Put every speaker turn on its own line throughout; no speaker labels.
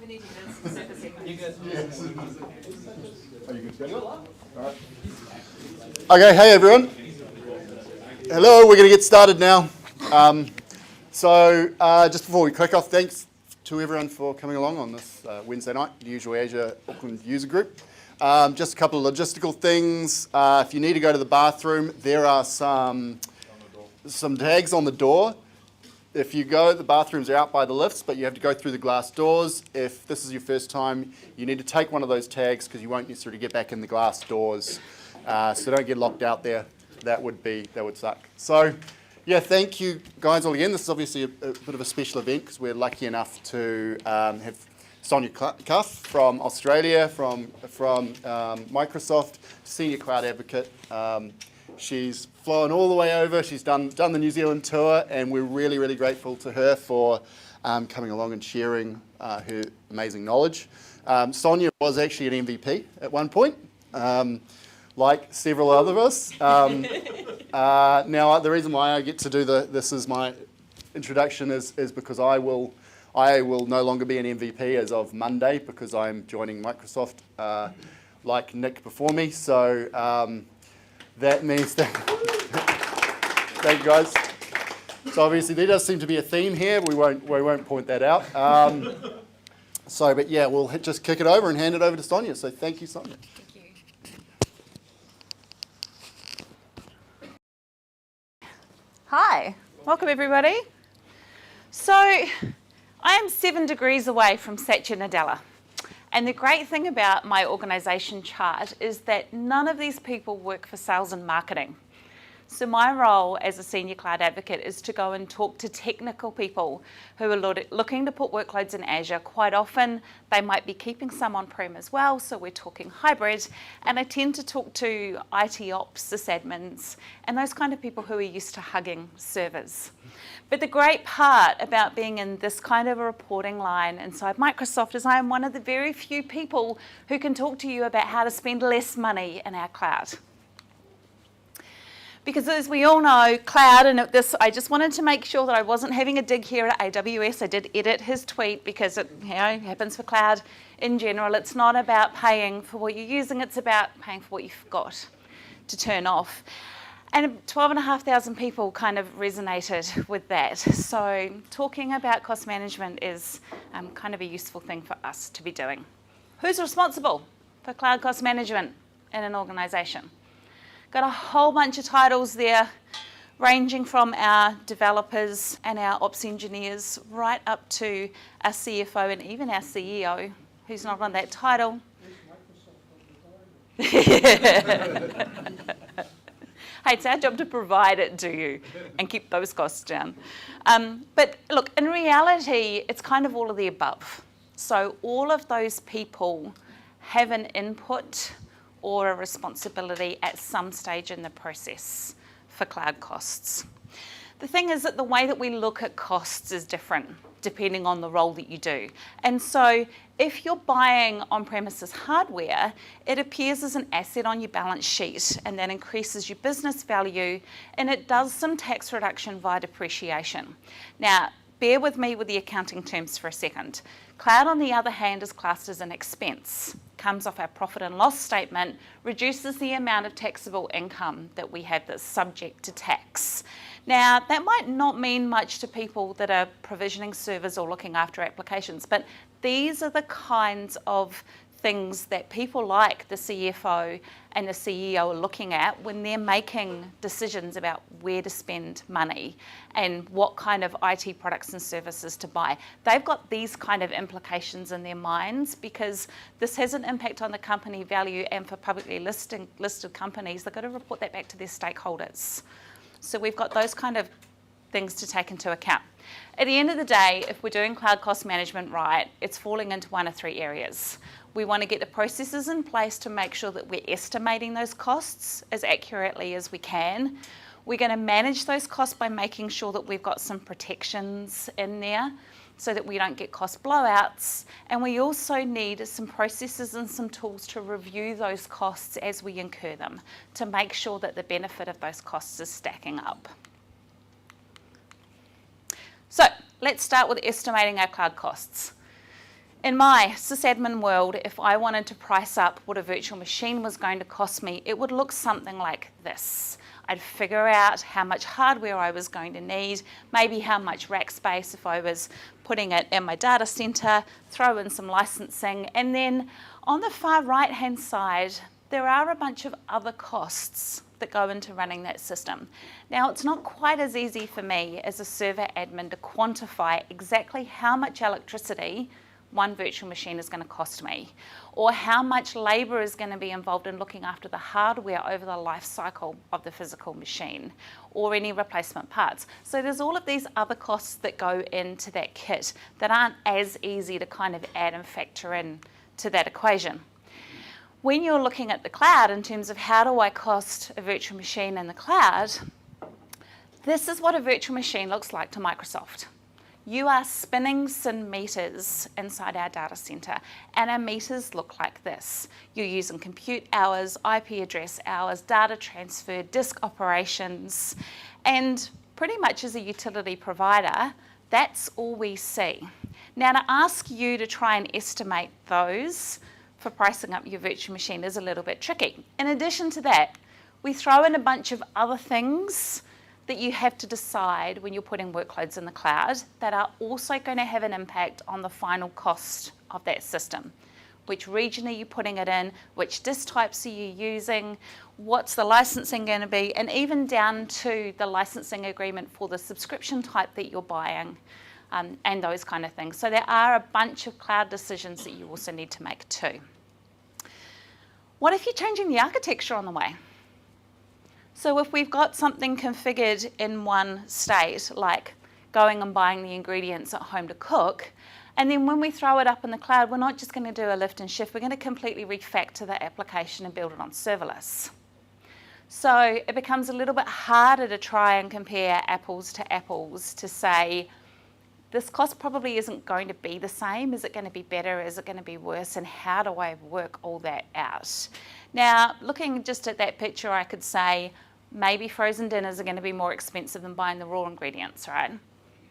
We need to dance the surface segment.
You good?
Yes. Are you good to go? All right. Okay, hey everyone. Hello, we're going to get started now. Just before we kick off, thanks to everyone for coming along on this Wednesday night, the usual Azure Auckland User Group. Just a couple of logistical things. If you need to go to the bathroom, there are some tags on the door. If you go, the bathrooms are out by the lifts, but you have to go through the glass doors. If this is your first time, you need to take one of those tags because you won't necessarily get back in the glass doors. So don't get locked out there. That would suck. So, yeah, thank you guys all again. This is obviously a bit of a special event because we're lucky enough to have Sonia Cuff from Australia, from Microsoft, Senior Cloud Advocate. She's flown all the way over. She's done the New Zealand tour, and we're really, really grateful to her for coming along and sharing her amazing knowledge. Sonia was actually an MVP at one point, like several other of us. Now, the reason why I get to do this as my introduction is because I will no longer be an MVP as of Monday because I'm joining Microsoft like Nick before me. So that means that, thank you guys. So obviously there does seem to be a theme here. We won't point that out. But yeah, we'll just kick it over and hand it over to Sonia. So thank you, Sonia.
Thank you.
Hi, welcome everybody. So I am 7 degrees away from Satya Nadella. And the great thing about my organisation chart is that none of these people work for sales and marketing. So my role as a senior cloud advocate is to go and talk to technical people who are looking to put workloads in Azure. Quite often they might be keeping some on-prem as well, so we're talking hybrid. And I tend to talk to IT ops, sysadmins, and those kind of people who are used to hugging servers. But the great part about being in this kind of a reporting line inside Microsoft is I am one of the very few people who can talk to you about how to spend less money in our cloud. Because as we all know, cloud, and I just wanted to make sure that I wasn't having a dig here at AWS. I did edit his tweet because it happens for cloud in general. It's not about paying for what you're using, it's about paying for what you've got to turn off. And 12,500 people kind of resonated with that. So talking about cost management is kind of a useful thing for us to be doing. Who's responsible for cloud cost management in an organisation? Got a whole bunch of titles there, ranging from our developers and our ops engineers right up to our CFO and even our CEO, who's not on that title. Hey, it's our job to provide it to you and keep those costs down. But look, in reality, it's kind of all of the above. So all of those people have an input or a responsibility at some stage in the process for cloud costs. The thing is that the way that we look at costs is different depending on the role that you do. And so if you're buying on-premises hardware, it appears as an asset on your balance sheet, and that increases your business value, and it does some tax reduction via depreciation. Now, bear with me with the accounting terms for a second. Cloud, on the other hand, is classed as an expense. Comes off our profit and loss statement, reduces the amount of taxable income that we have that's subject to tax. Now, that might not mean much to people that are provisioning servers or looking after applications, but these are the kinds of things that people like the CFO and the CEO are looking at when they're making decisions about where to spend money and what kind of IT products and services to buy. They've got these kind of implications in their minds because this has an impact on the company value, and for publicly listed companies, they've got to report that back to their stakeholders. So we've got those kind of things to take into account. At the end of the day, if we're doing cloud cost management right, it's falling into one of 3 areas. We want to get the processes in place to make sure that we're estimating those costs as accurately as we can. We're going to manage those costs by making sure that we've got some protections in there so that we don't get cost blowouts. And we also need some processes and some tools to review those costs as we incur them to make sure that the benefit of those costs is stacking up. So let's start with estimating our cloud costs. In my sysadmin world, if I wanted to price up what a virtual machine was going to cost me, it would look something like this. I'd figure out how much hardware I was going to need, maybe how much rack space if I was putting it in my data center, throw in some licensing, and then on the far right-hand side, there are a bunch of other costs that go into running that system. Now, it's not quite as easy for me as a server admin to quantify exactly how much electricity one virtual machine is going to cost me, or how much labour is going to be involved in looking after the hardware over the life cycle of the physical machine, or any replacement parts. So there's all of these other costs that go into that kit that aren't as easy to kind of add and factor in to that equation. When you're looking at the cloud in terms of how do I cost a virtual machine in the cloud, this is what a virtual machine looks like to Microsoft. You are spinning some meters inside our data center, and our meters look like this. You're using compute hours, IP address hours, data transfer, disk operations, and pretty much as a utility provider, that's all we see. Now, to ask you to try and estimate those for pricing up your virtual machine is a little bit tricky. In addition to that, we throw in a bunch of other things that you have to decide when you're putting workloads in the cloud that are also going to have an impact on the final cost of that system. Which region are you putting it in? Which disk types are you using? What's the licensing going to be? And even down to the licensing agreement for the subscription type that you're buying, and those kind of things. So there are a bunch of cloud decisions that you also need to make too. What if you're changing the architecture on the way? So if we've got something configured in one state, like going and buying the ingredients at home to cook, and then when we throw it up in the cloud, we're not just going to do a lift and shift, we're going to completely refactor the application and build it on serverless. So it becomes a little bit harder to try and compare apples to apples to say, this cost probably isn't going to be the same. Is it going to be better? Is it going to be worse? And how do I work all that out? Now, looking just at that picture, I could say, maybe frozen dinners are going to be more expensive than buying the raw ingredients, right?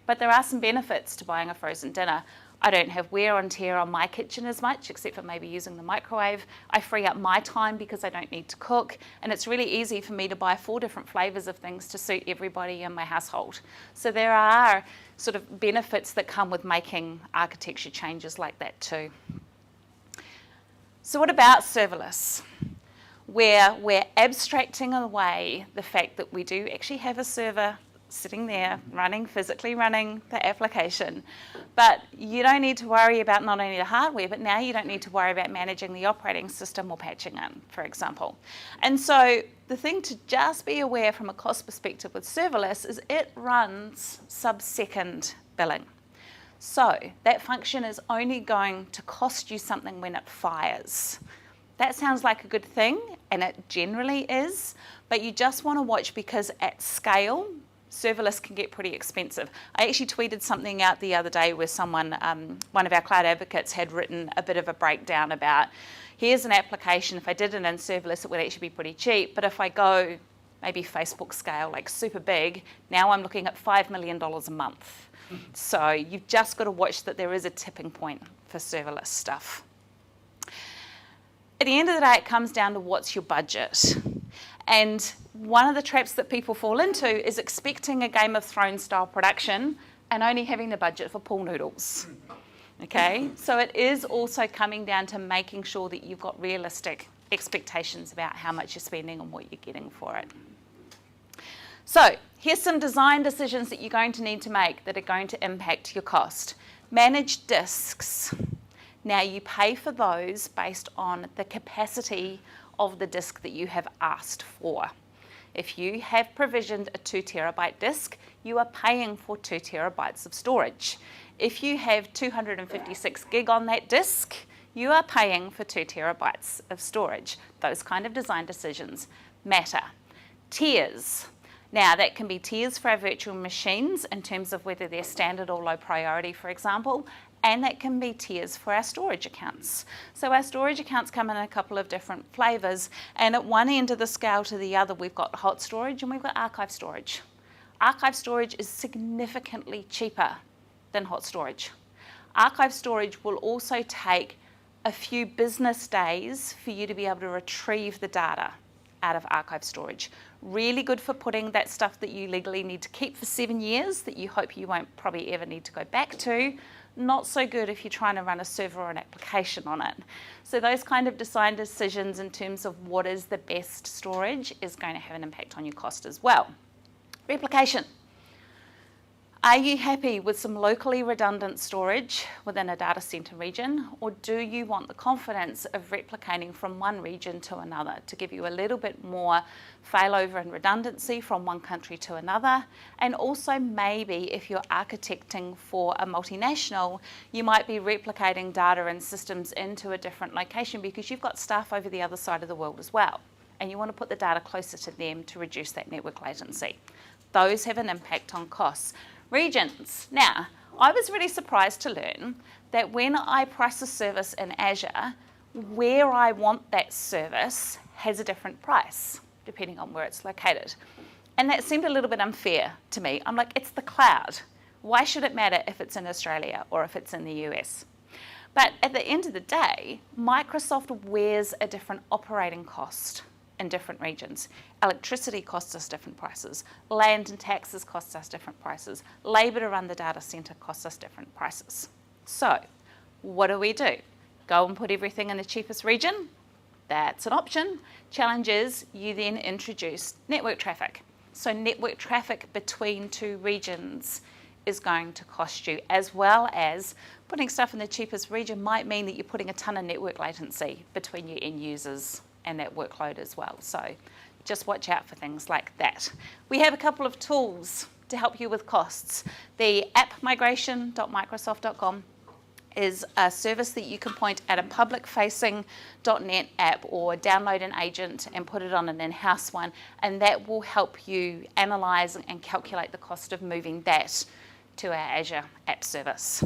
But there are some benefits to buying a frozen dinner. I don't have wear and tear on my kitchen as much, except for maybe using the microwave. I free up my time because I don't need to cook. And it's really easy for me to buy 4 different flavours of things to suit everybody in my household. So there are sort of benefits that come with making architecture changes like that too. So what about serverless? Where we're abstracting away the fact that we do actually have a server sitting there physically running the application. But you don't need to worry about not only the hardware, but now you don't need to worry about managing the operating system or patching it, for example. And so the thing to just be aware from a cost perspective with serverless is it runs sub-second billing. So that function is only going to cost you something when it fires. That sounds like a good thing, and it generally is, but you just want to watch because at scale, serverless can get pretty expensive. I actually tweeted something out the other day where someone, one of our cloud advocates had written a bit of a breakdown about, here's an application, if I did it in serverless, it would actually be pretty cheap, but if I go maybe Facebook scale, like super big, now I'm looking at $5 million a month. So you've just got to watch that there is a tipping point for serverless stuff. At the end of the day, it comes down to what's your budget. And one of the traps that people fall into is expecting a Game of Thrones style production and only having the budget for pool noodles. Okay? So it is also coming down to making sure that you've got realistic expectations about how much you're spending and what you're getting for it. So here's some design decisions that you're going to need to make that are going to impact your cost. Manage disks. Now you pay for those based on the capacity of the disk that you have asked for. If you have provisioned a 2 terabyte disk, you are paying for 2 terabytes of storage. If you have 256 gig on that disk, you are paying for 2 terabytes of storage. Those kind of design decisions matter. Tiers. Now that can be tiers for our virtual machines in terms of whether they're standard or low priority, for example, and that can be tiers for our storage accounts. So our storage accounts come in a couple of different flavours, and at one end of the scale to the other, we've got hot storage and we've got archive storage. Archive storage is significantly cheaper than hot storage. Archive storage will also take a few business days for you to be able to retrieve the data out of archive storage. Really good for putting that stuff that you legally need to keep for 7 years that you hope you won't probably ever need to go back to. Not so good if you're trying to run a server or an application on it. So those kind of design decisions in terms of what is the best storage is going to have an impact on your cost as well. Replication. Are you happy with some locally redundant storage within a data center region, or do you want the confidence of replicating from one region to another to give you a little bit more failover and redundancy from one country to another? And also maybe if you're architecting for a multinational, you might be replicating data and systems into a different location because you've got staff over the other side of the world as well, and you want to put the data closer to them to reduce that network latency. Those have an impact on costs. Regions. Now, I was really surprised to learn that when I price a service in Azure, where I want that service has a different price, depending on where it's located. And that seemed a little bit unfair to me. I'm like, it's the cloud. Why should it matter if it's in Australia or if it's in the US? But at the end of the day, Microsoft wears a different operating cost in different regions. Electricity costs us different prices. Land and taxes cost us different prices. Labour to run the data centre costs us different prices. So what do? Go and put everything in the cheapest region? That's an option. Challenge is you then introduce network traffic. So network traffic between two regions is going to cost you, as well as putting stuff in the cheapest region might mean that you're putting a ton of network latency between your end users and that workload as well. So just watch out for things like that. We have a couple of tools to help you with costs. The appmigration.microsoft.com is a service that you can point at a public-facing .NET app or download an agent and put it on an in-house one, and that will help you analyze and calculate the cost of moving that to our Azure app service.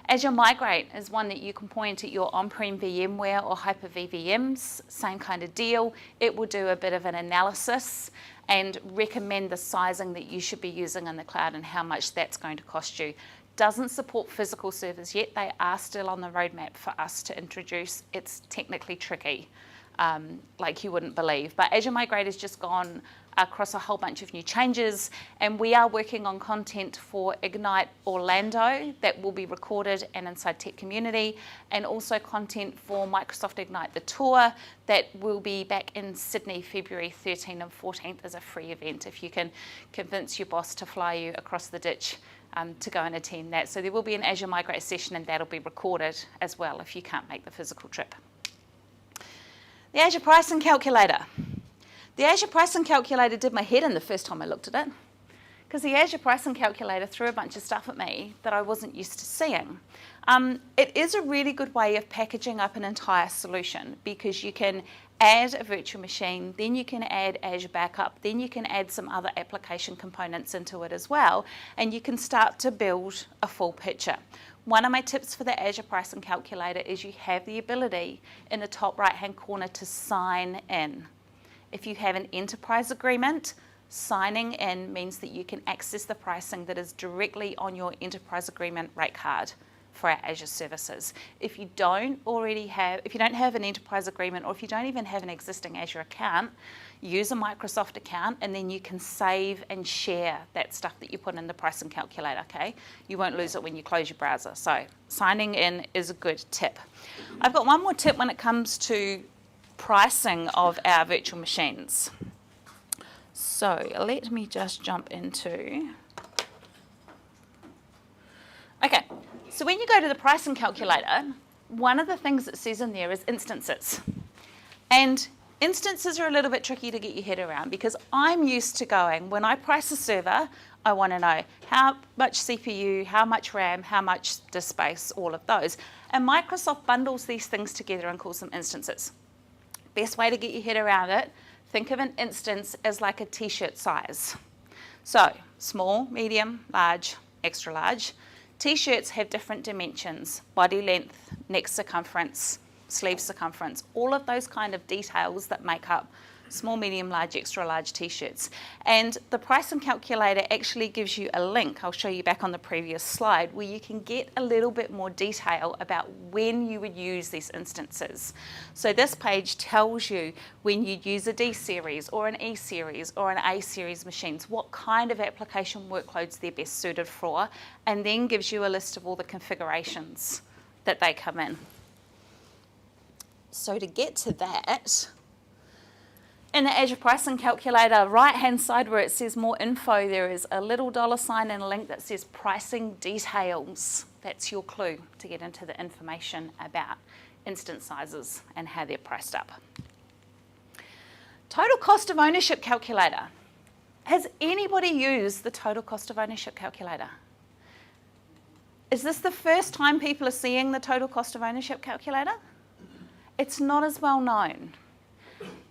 Azure Migrate is one that you can point at your on-prem VMware or Hyper-V VMs, same kind of deal. It will do a bit of an analysis and recommend the sizing that you should be using in the cloud and how much that's going to cost you. Doesn't support physical servers yet. They are still on the roadmap for us to introduce. It's technically tricky, like you wouldn't believe. But Azure Migrate has just gone across a whole bunch of new changes, and we are working on content for Ignite Orlando that will be recorded and inside Tech Community, and also content for Microsoft Ignite the Tour that will be back in Sydney February 13th and 14th as a free event if you can convince your boss to fly you across the ditch to go and attend that. So there will be an Azure Migrate session, and that'll be recorded as well if you can't make the physical trip. The Azure Pricing Calculator. The Azure Pricing Calculator did my head in the first time I looked at it, because the Azure Pricing Calculator threw a bunch of stuff at me that I wasn't used to seeing. It is a really good way of packaging up an entire solution, because you can add a virtual machine, then you can add Azure Backup, then you can add some other application components into it as well, and you can start to build a full picture. One of my tips for the Azure Pricing Calculator is you have the ability in the top right-hand corner to sign in. If you have an enterprise agreement, signing in means that you can access the pricing that is directly on your enterprise agreement rate card for our Azure services. If you don't have an enterprise agreement, or if you don't even have an existing Azure account, use a Microsoft account, and then you can save and share that stuff that you put in the pricing calculator, okay? You won't lose it when you close your browser. So signing in is a good tip. I've got one more tip when it comes to pricing of our virtual machines. So let me just jump into... Okay, so when you go to the pricing calculator, one of the things it says in there is instances. And instances are a little bit tricky to get your head around, because I'm used to going, when I price a server, I want to know how much CPU, how much RAM, how much disk space, all of those. And Microsoft bundles these things together and calls them instances. Best way to get your head around it, think of an instance as like a t-shirt size. So small, medium, large, extra large. T-shirts have different dimensions: body length, neck circumference, sleeve circumference, all of those kind of details that make up small, medium, large, extra large t-shirts. And the pricing calculator actually gives you a link, I'll show you back on the previous slide, where you can get a little bit more detail about when you would use these instances. So this page tells you when you'd use a D series or an E series or an A series machines, what kind of application workloads they're best suited for, and then gives you a list of all the configurations that they come in. So to get to that, in the Azure Pricing Calculator, right-hand side where it says more info, there is a little $ and a link that says pricing details. That's your clue to get into the information about instance sizes and how they're priced up. Total cost of ownership calculator. Has anybody used the total cost of ownership calculator? Is this the first time people are seeing the total cost of ownership calculator? It's not as well known.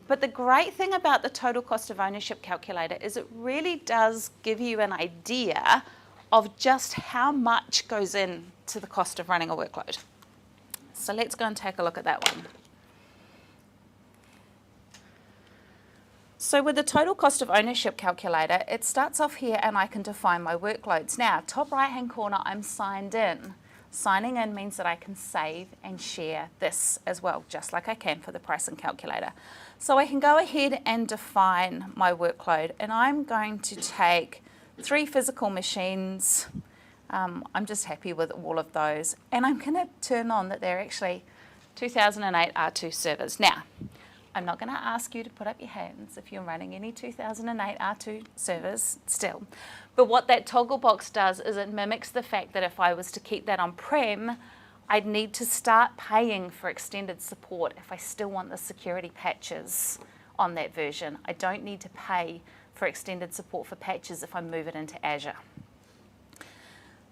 But the great thing about the total cost of ownership calculator is it really does give you an idea of just how much goes into the cost of running a workload. So let's go and take a look at that one. So with the total cost of ownership calculator, it starts off here and I can define my workloads. Now, top right-hand corner, I'm signed in. Signing in means that I can save and share this as well, just like I can for the pricing calculator. So I can go ahead and define my workload, and I'm going to take 3 physical machines. I'm just happy with all of those. And I'm going to turn on that they're actually 2008 R2 servers. Now, I'm not going to ask you to put up your hands if you're running any 2008 R2 servers still. But what that toggle box does is it mimics the fact that if I was to keep that on-prem, I'd need to start paying for extended support if I still want the security patches on that version. I don't need to pay for extended support for patches if I move it into Azure.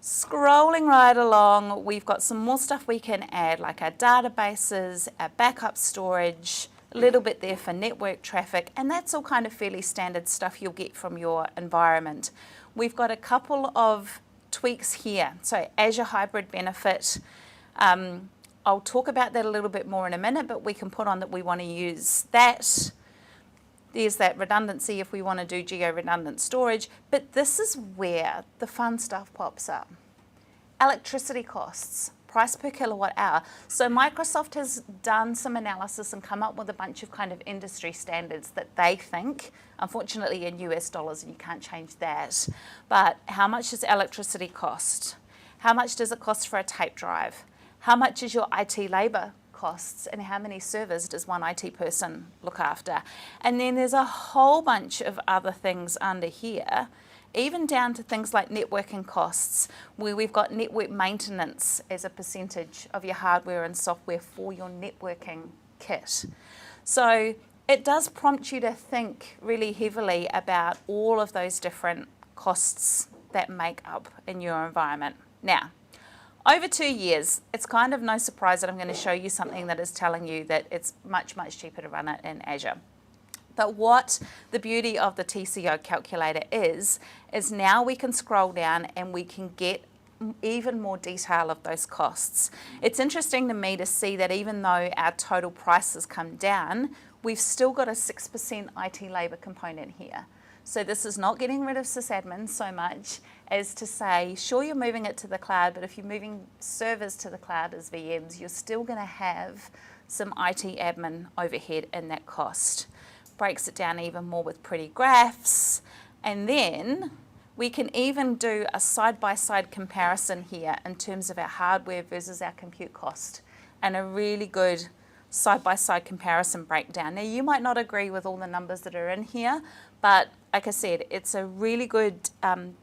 Scrolling right along, we've got some more stuff we can add, like our databases, our backup storage, a little bit there for network traffic, and that's all kind of fairly standard stuff you'll get from your environment. We've got a couple of tweaks here. So Azure Hybrid Benefit, I'll talk about that a little bit more in a minute, but we can put on that we want to use that. There's that redundancy if we want to do geo-redundant storage, but this is where the fun stuff pops up. Electricity costs. Price per kilowatt hour. So Microsoft has done some analysis and come up with a bunch of kind of industry standards that they think, unfortunately in US dollars, and you can't change that, but how much does electricity cost? How much does it cost for a tape drive? How much is your IT labor costs, and how many servers does one IT person look after? And then there's a whole bunch of other things under here, even down to things like networking costs, where we've got network maintenance as a percentage of your hardware and software for your networking kit. So it does prompt you to think really heavily about all of those different costs that make up in your environment. Now, over 2 years, it's kind of no surprise that I'm going to show you something that is telling you that it's much, much cheaper to run it in Azure. But what the beauty of the TCO calculator is now we can scroll down and we can get even more detail of those costs. It's interesting to me to see that even though our total prices come down, we've still got a 6% IT labor component here. So this is not getting rid of sysadmin so much as to say, sure, you're moving it to the cloud, but if you're moving servers to the cloud as VMs, you're still going to have some IT admin overhead in that cost. Breaks it down even more with pretty graphs, and then we can even do a side-by-side comparison here in terms of our hardware versus our compute cost, and a really good side-by-side comparison breakdown. Now, you might not agree with all the numbers that are in here, but like I said, it's a really good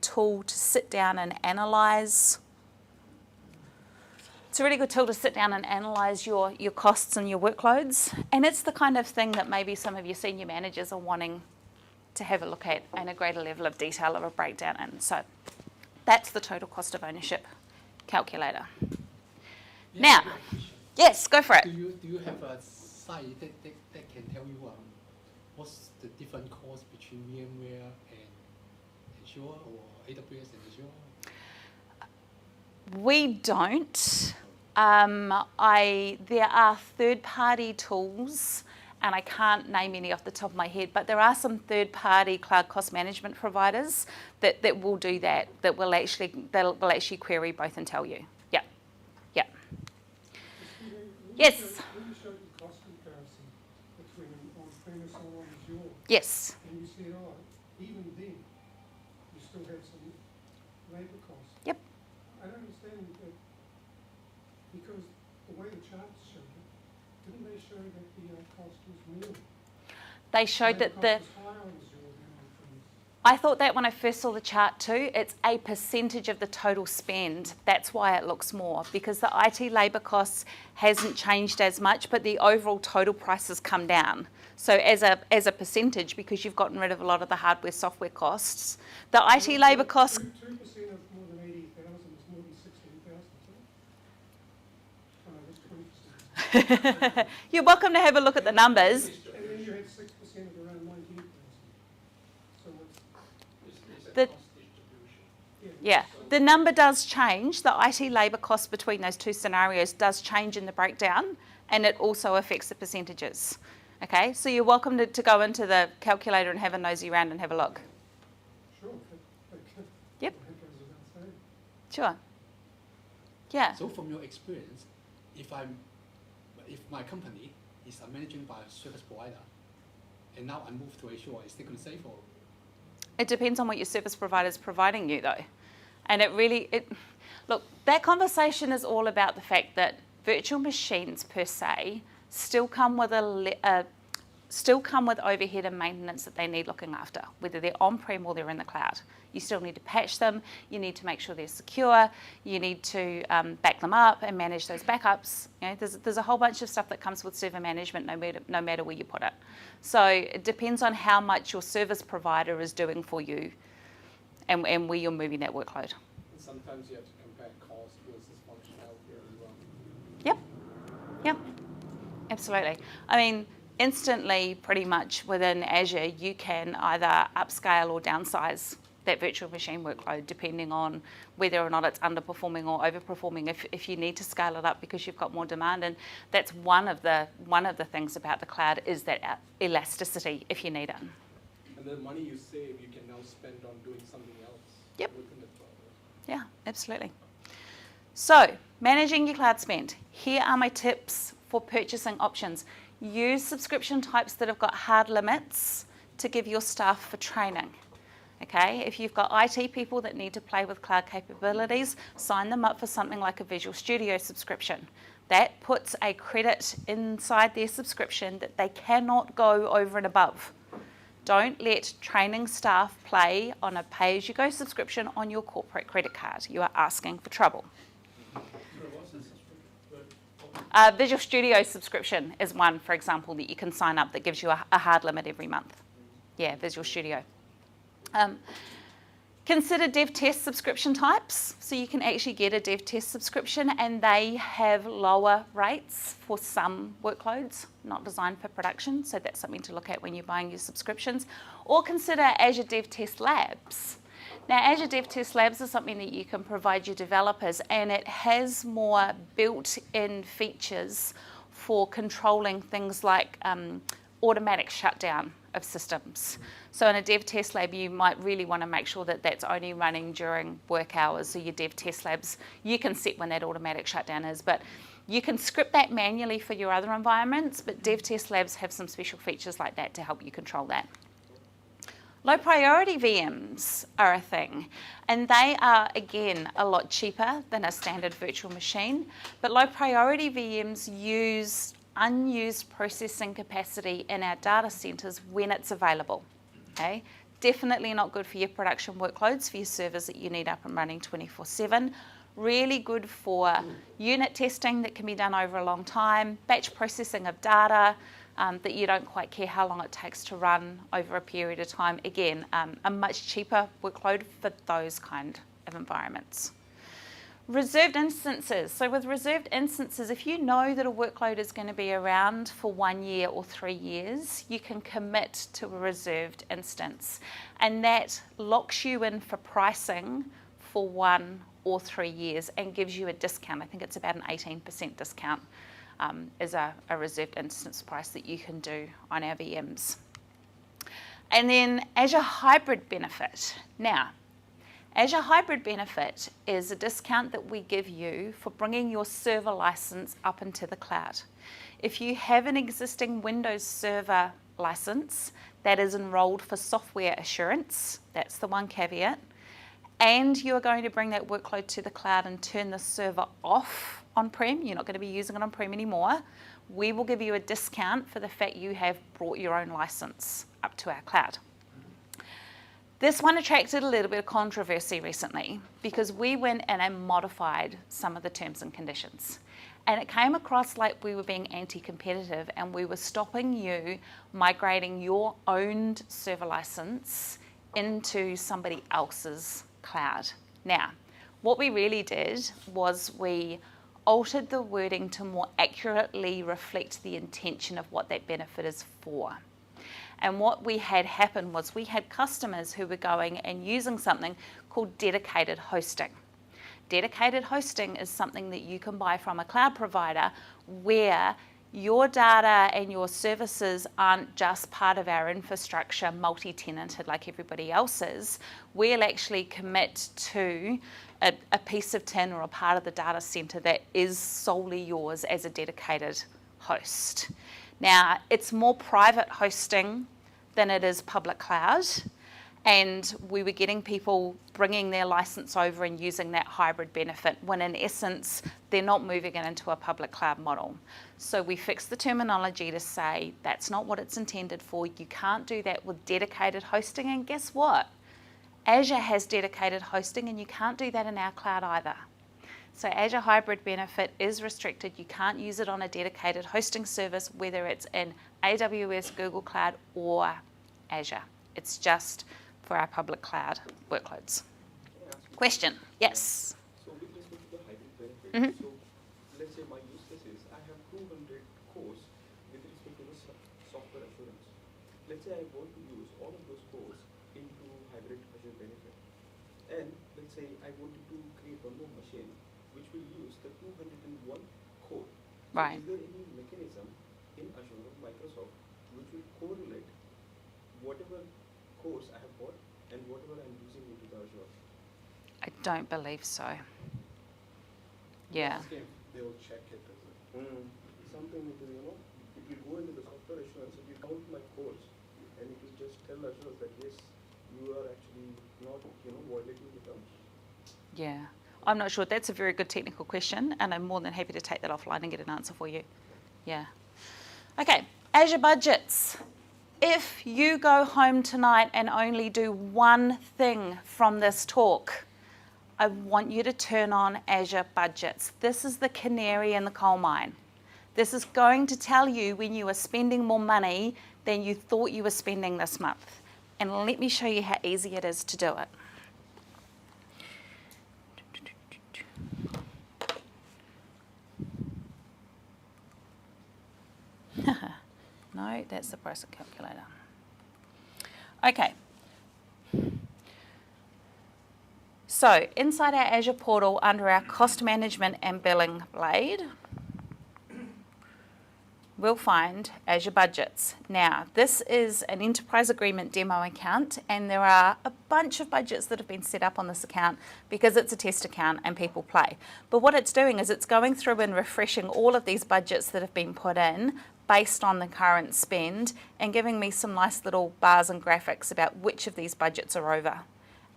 tool to sit down and analyze. It's a really good tool to sit down and analyse your costs and your workloads. And it's the kind of thing that maybe some of your senior managers are wanting to have a look at and a greater level of detail of a breakdown in. So that's the total cost of ownership calculator.
Yeah,
Now, yes, go for it.
do you have a site that can tell you what's the different cost between VMware and Azure or AWS and Azure?
We don't. There are third-party tools and I can't name any off the top of my head, but there are some third-party cloud cost management providers that will do that, that will actually query both and tell you. Yeah, yeah. Yes.
When you showed the cost comparison between on-premise and on Azure,
Yes.
and you said, oh, even then, you still have some labour costs.
Yep.
I don't understand that, because the way the charts showed it, didn't they show that the cost was more?
They showed that the...
cost was higher on Azure than on-premise.
I thought that when I first saw the chart too. It's a percentage of the total spend. That's why it looks more, because the IT labour costs hasn't changed as much, but the overall total price has come down. So as a percentage, because you've gotten rid of a lot of the hardware software costs, the IT labour costs...
2% of more than 80,000 is more than 16,000, so? Oh, no, that's 20%.
You're welcome to have a look at the numbers.
And then you had 6% of around 19,000. So what's...
The, yeah, the number does change. The IT labour cost between those two scenarios does change in the breakdown, and it also affects the percentages. Okay, so you're welcome to go into the calculator and have a nosy around and have a look.
Sure.
Yep.
That goes without saying.
Sure. Yeah.
So from your experience, if my company is managed by a service provider, and now I move to Azure, is it going to save or?
It depends on what your service provider is providing you, though. And look, that conversation is all about the fact that virtual machines per se still come with overhead and maintenance that they need looking after, whether they're on-prem or they're in the cloud. You still need to patch them. You need to make sure they're secure. You need to back them up and manage those backups. You know, there's a whole bunch of stuff that comes with server management, no matter where you put it. So it depends on how much your service provider is doing for you, and where you're moving that workload.
And sometimes you have to compare cost versus functionality as well.
Yep. Yep. Absolutely. I mean, instantly, pretty much within Azure, you can either upscale or downsize that virtual machine workload, depending on whether or not it's underperforming or overperforming. If you need to scale it up because you've got more demand, and that's one of the things about the cloud is that elasticity if you need it.
And the money you save, you can now spend on doing something else.
Yep.
Within the cloud.
Yeah, absolutely. So, managing your cloud spend. Here are my tips for purchasing options. Use subscription types that have got hard limits to give your staff for training. Okay, if you've got IT people that need to play with cloud capabilities, sign them up for something like a Visual Studio subscription. That puts a credit inside their subscription that they cannot go over and above. Don't let training staff play on a pay-as-you-go subscription on your corporate credit card. You are asking for trouble. Visual Studio subscription is one, for example, that you can sign up that gives you a hard limit every month. Yeah, Visual Studio. Consider dev test subscription types. So you can actually get a dev test subscription, and they have lower rates for some workloads, not designed for production. So that's something to look at when you're buying your subscriptions. Or consider Azure Dev Test Labs. Now, Azure Dev Test Labs is something that you can provide your developers, and it has more built-in features for controlling things like automatic shutdown of systems. So in a dev test lab, you might really want to make sure that that's only running during work hours. So your dev test labs, you can set when that automatic shutdown is, but you can script that manually for your other environments, but dev test labs have some special features like that to help you control that. Low priority VMs are a thing, and they are, again, a lot cheaper than a standard virtual machine, but low priority VMs use unused processing capacity in our data centers when it's available. Okay? Definitely not good for your production workloads, for your servers that you need up and running 24/7. Really good for unit testing that can be done over a long time, batch processing of data that you don't quite care how long it takes to run over a period of time. Again, a much cheaper workload for those kind of environments. Reserved instances. So with reserved instances, if you know that a workload is going to be around for 1 year or 3 years, you can commit to a reserved instance. And that locks you in for pricing for 1 or 3 years and gives you a discount. I think it's about an 18% discount is a reserved instance price that you can do on our VMs. And then Azure Hybrid Benefit. Now, Azure Hybrid Benefit is a discount that we give you for bringing your server license up into the cloud. If you have an existing Windows Server license that is enrolled for software assurance, that's the one caveat, and you are going to bring that workload to the cloud and turn the server off on-prem, you're not going to be using it on-prem anymore, we will give you a discount for the fact you have brought your own license up to our cloud. This one attracted a little bit of controversy recently because we went in and modified some of the terms and conditions. And it came across like we were being anti-competitive and we were stopping you migrating your owned server license into somebody else's cloud. Now, what we really did was we altered the wording to more accurately reflect the intention of what that benefit is for. And what we had happen was we had customers who were going and using something called dedicated hosting. Dedicated hosting is something that you can buy from a cloud provider where your data and your services aren't just part of our infrastructure multi-tenanted like everybody else's. We'll actually commit to a piece of tin or a part of the data center that is solely yours as a dedicated host. Now, it's more private hosting than it is public cloud. And we were getting people bringing their license over and using that hybrid benefit when in essence, they're not moving it into a public cloud model. So we fixed the terminology to say that's not what it's intended for. You can't do that with dedicated hosting. And guess what? Azure has dedicated hosting and you can't do that in our cloud either. So Azure Hybrid Benefit is restricted. You can't use it on a dedicated hosting service, whether it's in AWS, Google Cloud, or Azure. It's just for our public cloud workloads. Question? Yes?
So with respect to the hybrid benefit,
Mhm.
so let's say my use case is I have 200 cores with respect to the software assurance. Let's say I want to use all of those cores into hybrid Azure benefit. And let's say I wanted to create one more machine which will use the 201 core. So
Right.
is there any mechanism in Azure or Microsoft which will correlate whatever cores I have bought and whatever I'm using into the Azure?
I don't believe so. Yeah.
They will check it as something into, it will go into the software assurance, it will count my cores, and it will just tell Azure that yes, you are actually not, violating the terms.
Yeah. I'm not sure. That's a very good technical question, and I'm more than happy to take that offline and get an answer for you. Yeah. Okay, Azure budgets. If you go home tonight and only do one thing from this talk, I want you to turn on Azure budgets. This is the canary in the coal mine. This is going to tell you when you are spending more money than you thought you were spending this month. And let me show you how easy it is to do it. No, that's the pricing calculator. Okay. So inside our Azure portal, under our cost management and billing blade, we'll find Azure budgets. Now, this is an enterprise agreement demo account, and there are a bunch of budgets that have been set up on this account because it's a test account and people play. But what it's doing is it's going through and refreshing all of these budgets that have been put in based on the current spend and giving me some nice little bars and graphics about which of these budgets are over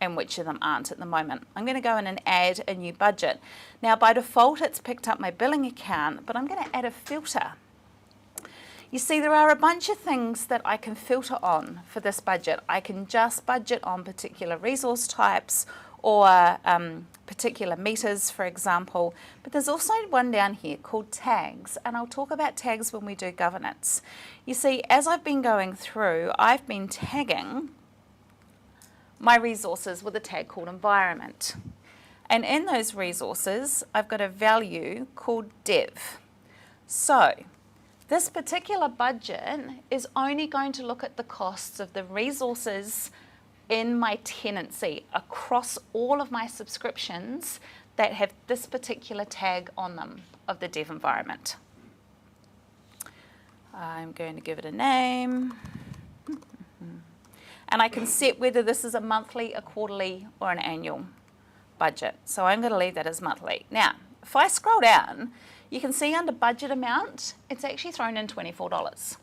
and which of them aren't at the moment. I'm going to go in and add a new budget. Now, by default, it's picked up my billing account, but I'm going to add a filter. You see, there are a bunch of things that I can filter on for this budget. I can just budget on particular resource types or particular meters, for example. But there's also one down here called tags, and I'll talk about tags when we do governance. You see, as I've been going through, I've been tagging my resources with a tag called environment. And in those resources, I've got a value called dev. So this particular budget is only going to look at the costs of the resources in my tenancy across all of my subscriptions that have this particular tag on them of the dev environment. I'm going to give it a name. And I can set whether this is a monthly, a quarterly, or an annual budget. So I'm going to leave that as monthly. Now, if I scroll down, you can see under budget amount, it's actually thrown in $24.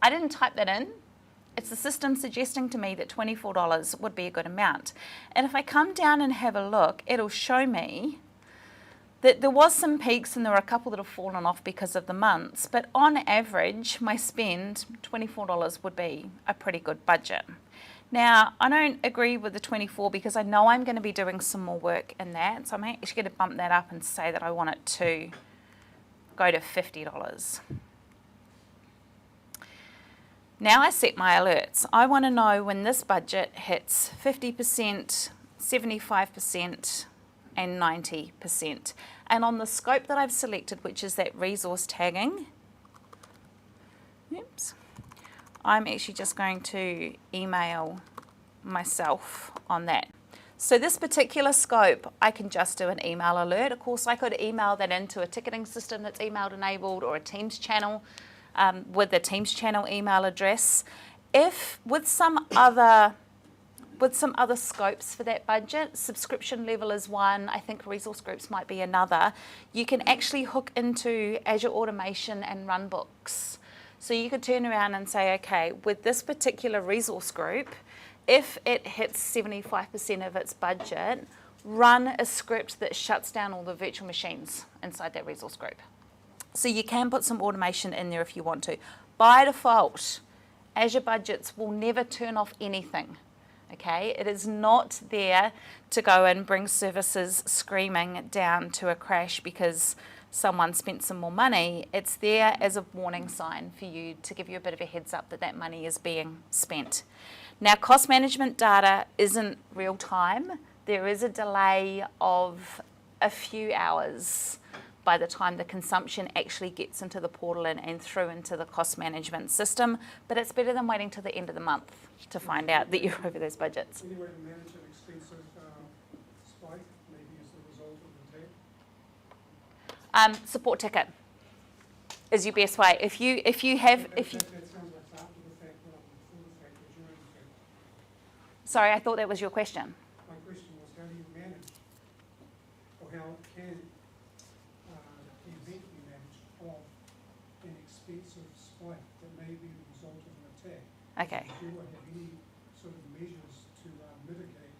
I didn't type that in. It's the system suggesting to me that $24 would be a good amount. And if I come down and have a look, it'll show me that there was some peaks and there were a couple that have fallen off because of the months. But on average, my spend, $24 would be a pretty good budget. Now, I don't agree with the 24 because I know I'm going to be doing some more work in that. So I'm actually going to bump that up and say that I want it to go to $50. Now I set my alerts. I want to know when this budget hits 50%, 75%, and 90%. And on the scope that I've selected, which is that resource tagging, oops, I'm actually just going to email myself on that. So this particular scope, I can just do an email alert. Of course, I could email that into a ticketing system that's email enabled or a Teams channel with the Teams channel email address. If with some other scopes for that budget, subscription level is one, I think resource groups might be another, you can actually hook into Azure Automation and runbooks. So you could turn around and say, okay, with this particular resource group, if it hits 75% of its budget, run a script that shuts down all the virtual machines inside that resource group. So you can put some automation in there if you want to. By default, Azure budgets will never turn off anything. Okay, it is not there to go and bring services screaming down to a crash because someone spent some more money. It's there as a warning sign for you to give you a bit of a heads up that that money is being spent. Now, cost management data isn't real time. There is a delay of a few hours by the time the consumption actually gets into the portal and through into the cost management system, but it's better than waiting till the end of the month to find out that you're over those budgets.
Any way to manage an expensive spike, maybe as a result of the tag?
Support ticket is your best way. If you have
That sounds like it's after the fact, not before the fact or during the fact.
sorry, I thought that was your question.
My question was, how do you manage, or how can the event be managed of an expensive spike that may be the result of an attack?
Okay.
Do you have any sort of measures to mitigate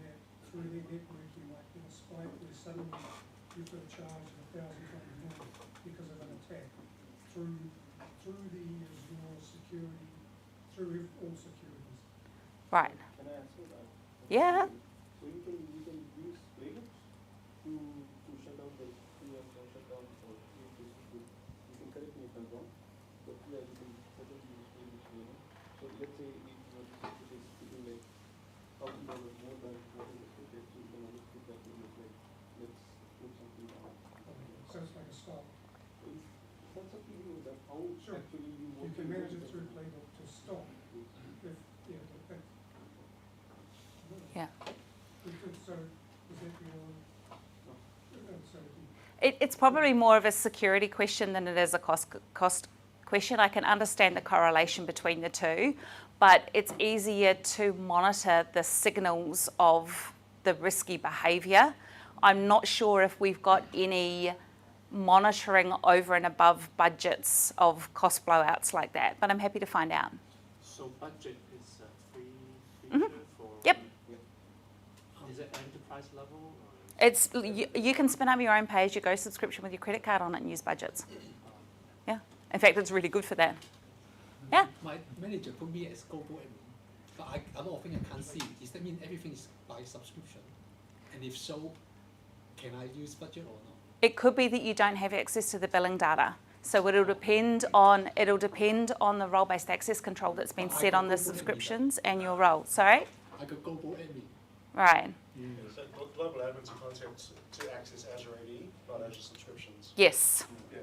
that through their networking, like in a spike where suddenly you've got a charge of $1,000 more because of an attack through the Azure security, through all securities?
Right.
Can I answer that?
Yeah.
So you can use playbooks to shut down the PM or shut down or you can correct me if I'm wrong, but yeah, you can certainly use playbooks, you know. So let's say if your ticket is speaking like $1,000 more than what is expected, so you can always put that in like let's put something down.
So it's like a stop.
That's up to you, that how
Sure.
actually you
You
want
can
to
manage
use
it through playbook to stop. If, yeah, but
Yeah.
so is that your, so
It's probably more of a security question than it is a cost question. I can understand the correlation between the two, but it's easier to monitor the signals of the risky behaviour. I'm not sure if we've got any monitoring over and above budgets of cost blowouts like that, but I'm happy to find out.
So budget is a free feature for...
Yep.
Is it enterprise level? Or
It's you can spin up your own pay-as-you-go subscription with your credit card on it and use budgets. Yeah. In fact, it's really good for that. Yeah.
My manager put me as global admin, but a lot of things I can't see. Does that mean everything is by subscription? And if so, can I use budget or not?
It could be that you don't have access to the billing data. So it'll depend on the role-based access control that's been set on the subscriptions and your role. Sorry?
I could global admin.
Right.
So global admin's a concept to access Azure AD, not Azure subscriptions.
Yes.
Yeah.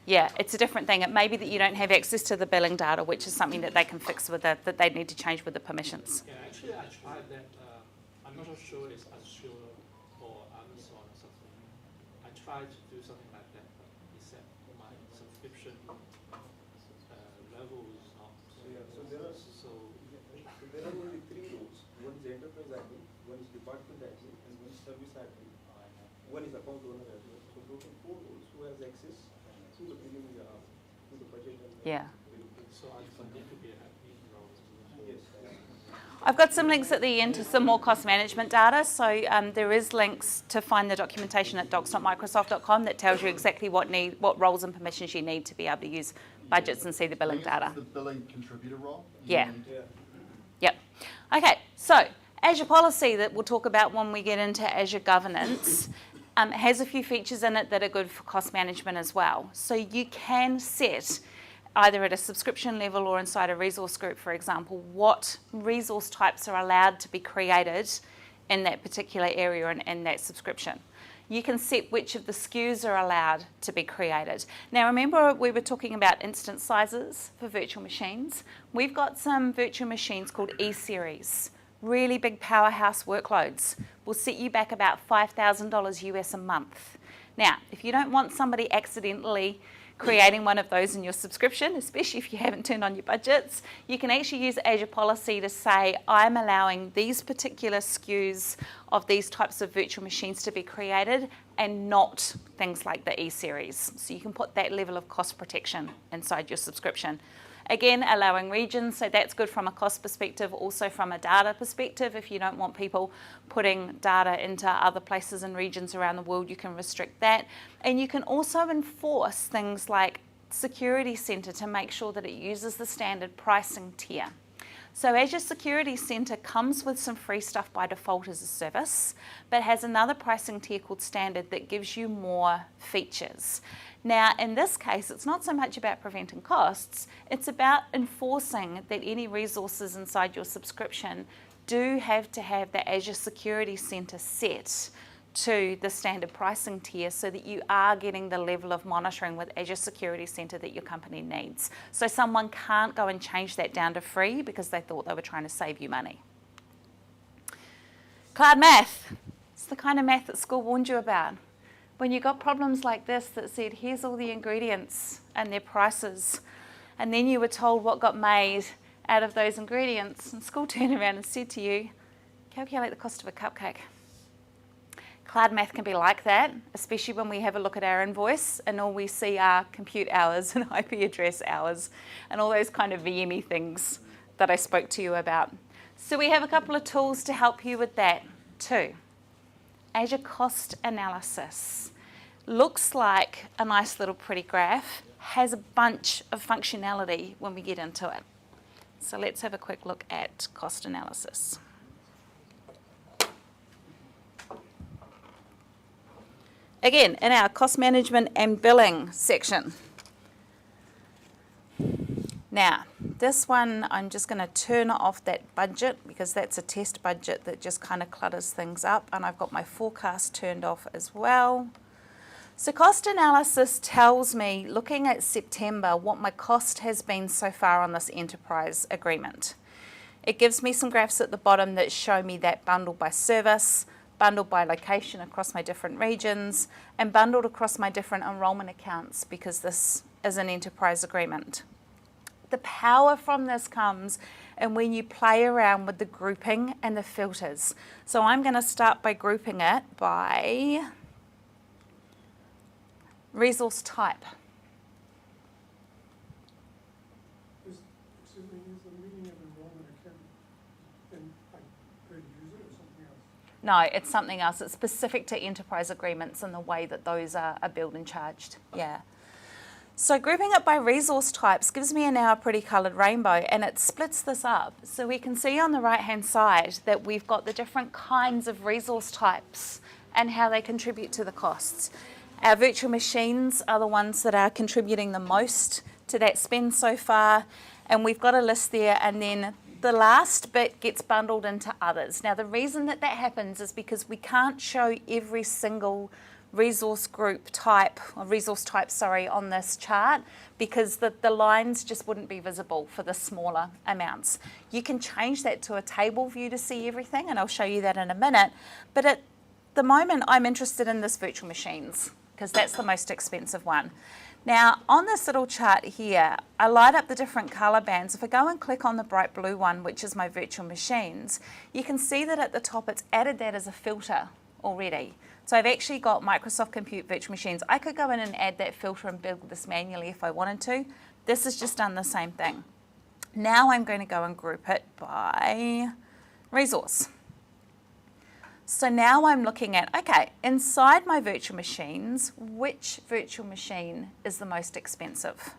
Yeah, it's a different thing. It may be that you don't have access to the billing data, which is something that they can fix with that they need to change with the permissions.
Yeah, actually I tried that. I'm not sure it's Azure or Amazon or something. I tried to do something like that, but it said my subscription So
So there are only 3 roles. One is enterprise admin, one is department admin, and one is service admin. One is account owner as well. So total 4 roles. Who has access to the billing, to the budget and
Yeah.
billing.
so I need to be admin role.
Yes.
I've got some links at the end to some more cost management data. So there is links to find the documentation at docs.microsoft.com that tells you exactly what roles and permissions you need to be able to use budgets and see the billing data.
The billing contributor role.
Yeah.
Yeah.
Yep. Okay, so Azure policy that we'll talk about when we get into Azure governance has a few features in it that are good for cost management as well. So you can set, either at a subscription level or inside a resource group, for example, what resource types are allowed to be created in that particular area and in that subscription. You can set which of the SKUs are allowed to be created. Now remember, we were talking about instance sizes for virtual machines. We've got some virtual machines called E-Series, really big powerhouse workloads. Will set you back about $5,000 US a month. Now, if you don't want somebody accidentally creating one of those in your subscription, especially if you haven't turned on your budgets, you can actually use Azure policy to say, I'm allowing these particular SKUs of these types of virtual machines to be created and not things like the E-Series. So you can put that level of cost protection inside your subscription. Again, allowing regions, so that's good from a cost perspective, also from a data perspective. If you don't want people putting data into other places and regions around the world, you can restrict that. And you can also enforce things like Security Center to make sure that it uses the standard pricing tier. So Azure Security Center comes with some free stuff by default as a service, but has another pricing tier called Standard that gives you more features. Now, in this case, it's not so much about preventing costs, it's about enforcing that any resources inside your subscription do have to have the Azure Security Center set to the standard pricing tier so that you are getting the level of monitoring with Azure Security Center that your company needs. So someone can't go and change that down to free because they thought they were trying to save you money. Cloud math. It's the kind of math that school warned you about. When you got problems like this that said, here's all the ingredients and their prices, and then you were told what got made out of those ingredients, and school turned around and said to you, calculate the cost of a cupcake. Cloud math can be like that, especially when we have a look at our invoice and all we see are compute hours and IP address hours and all those kind of VME things that I spoke to you about. So we have a couple of tools to help you with that too. Azure Cost Analysis. Looks like a nice little pretty graph, has a bunch of functionality when we get into it. So let's have a quick look at cost analysis. Again, in our cost management and billing section. Now, this one, I'm just going to turn off that budget because that's a test budget that just kind of clutters things up, and I've got my forecast turned off as well. So cost analysis tells me, looking at September, what my cost has been so far on this enterprise agreement. It gives me some graphs at the bottom that show me that bundled by service, bundled by location across my different regions, and bundled across my different enrollment accounts because this is an enterprise agreement. The power from this comes and when you play around with the grouping and the filters. So I'm going to start by grouping it by resource type.
Is the meaning of enrollment account in like per user or something else?
No, it's something else. It's specific to enterprise agreements and the way that those are billed and charged. Yeah. So grouping it by resource types gives me now a pretty coloured rainbow, and it splits this up. So we can see on the right-hand side that we've got the different kinds of resource types and how they contribute to the costs. Our virtual machines are the ones that are contributing the most to that spend so far, and we've got a list there, and then the last bit gets bundled into others. Now the reason that that happens is because we can't show every single resource type on this chart because the lines just wouldn't be visible for the smaller amounts. You can change that to a table view to see everything, and I'll show you that in a minute. But at the moment, I'm interested in this virtual machines because that's the most expensive one. Now, on this little chart here, I light up the different colour bands. If I go and click on the bright blue one, which is my virtual machines, you can see that at the top it's added that as a filter already. So I've actually got Microsoft Compute Virtual Machines. I could go in and add that filter and build this manually if I wanted to. This has just done the same thing. Now I'm going to go and group it by resource. So now I'm looking at, okay, inside my virtual machines, which virtual machine is the most expensive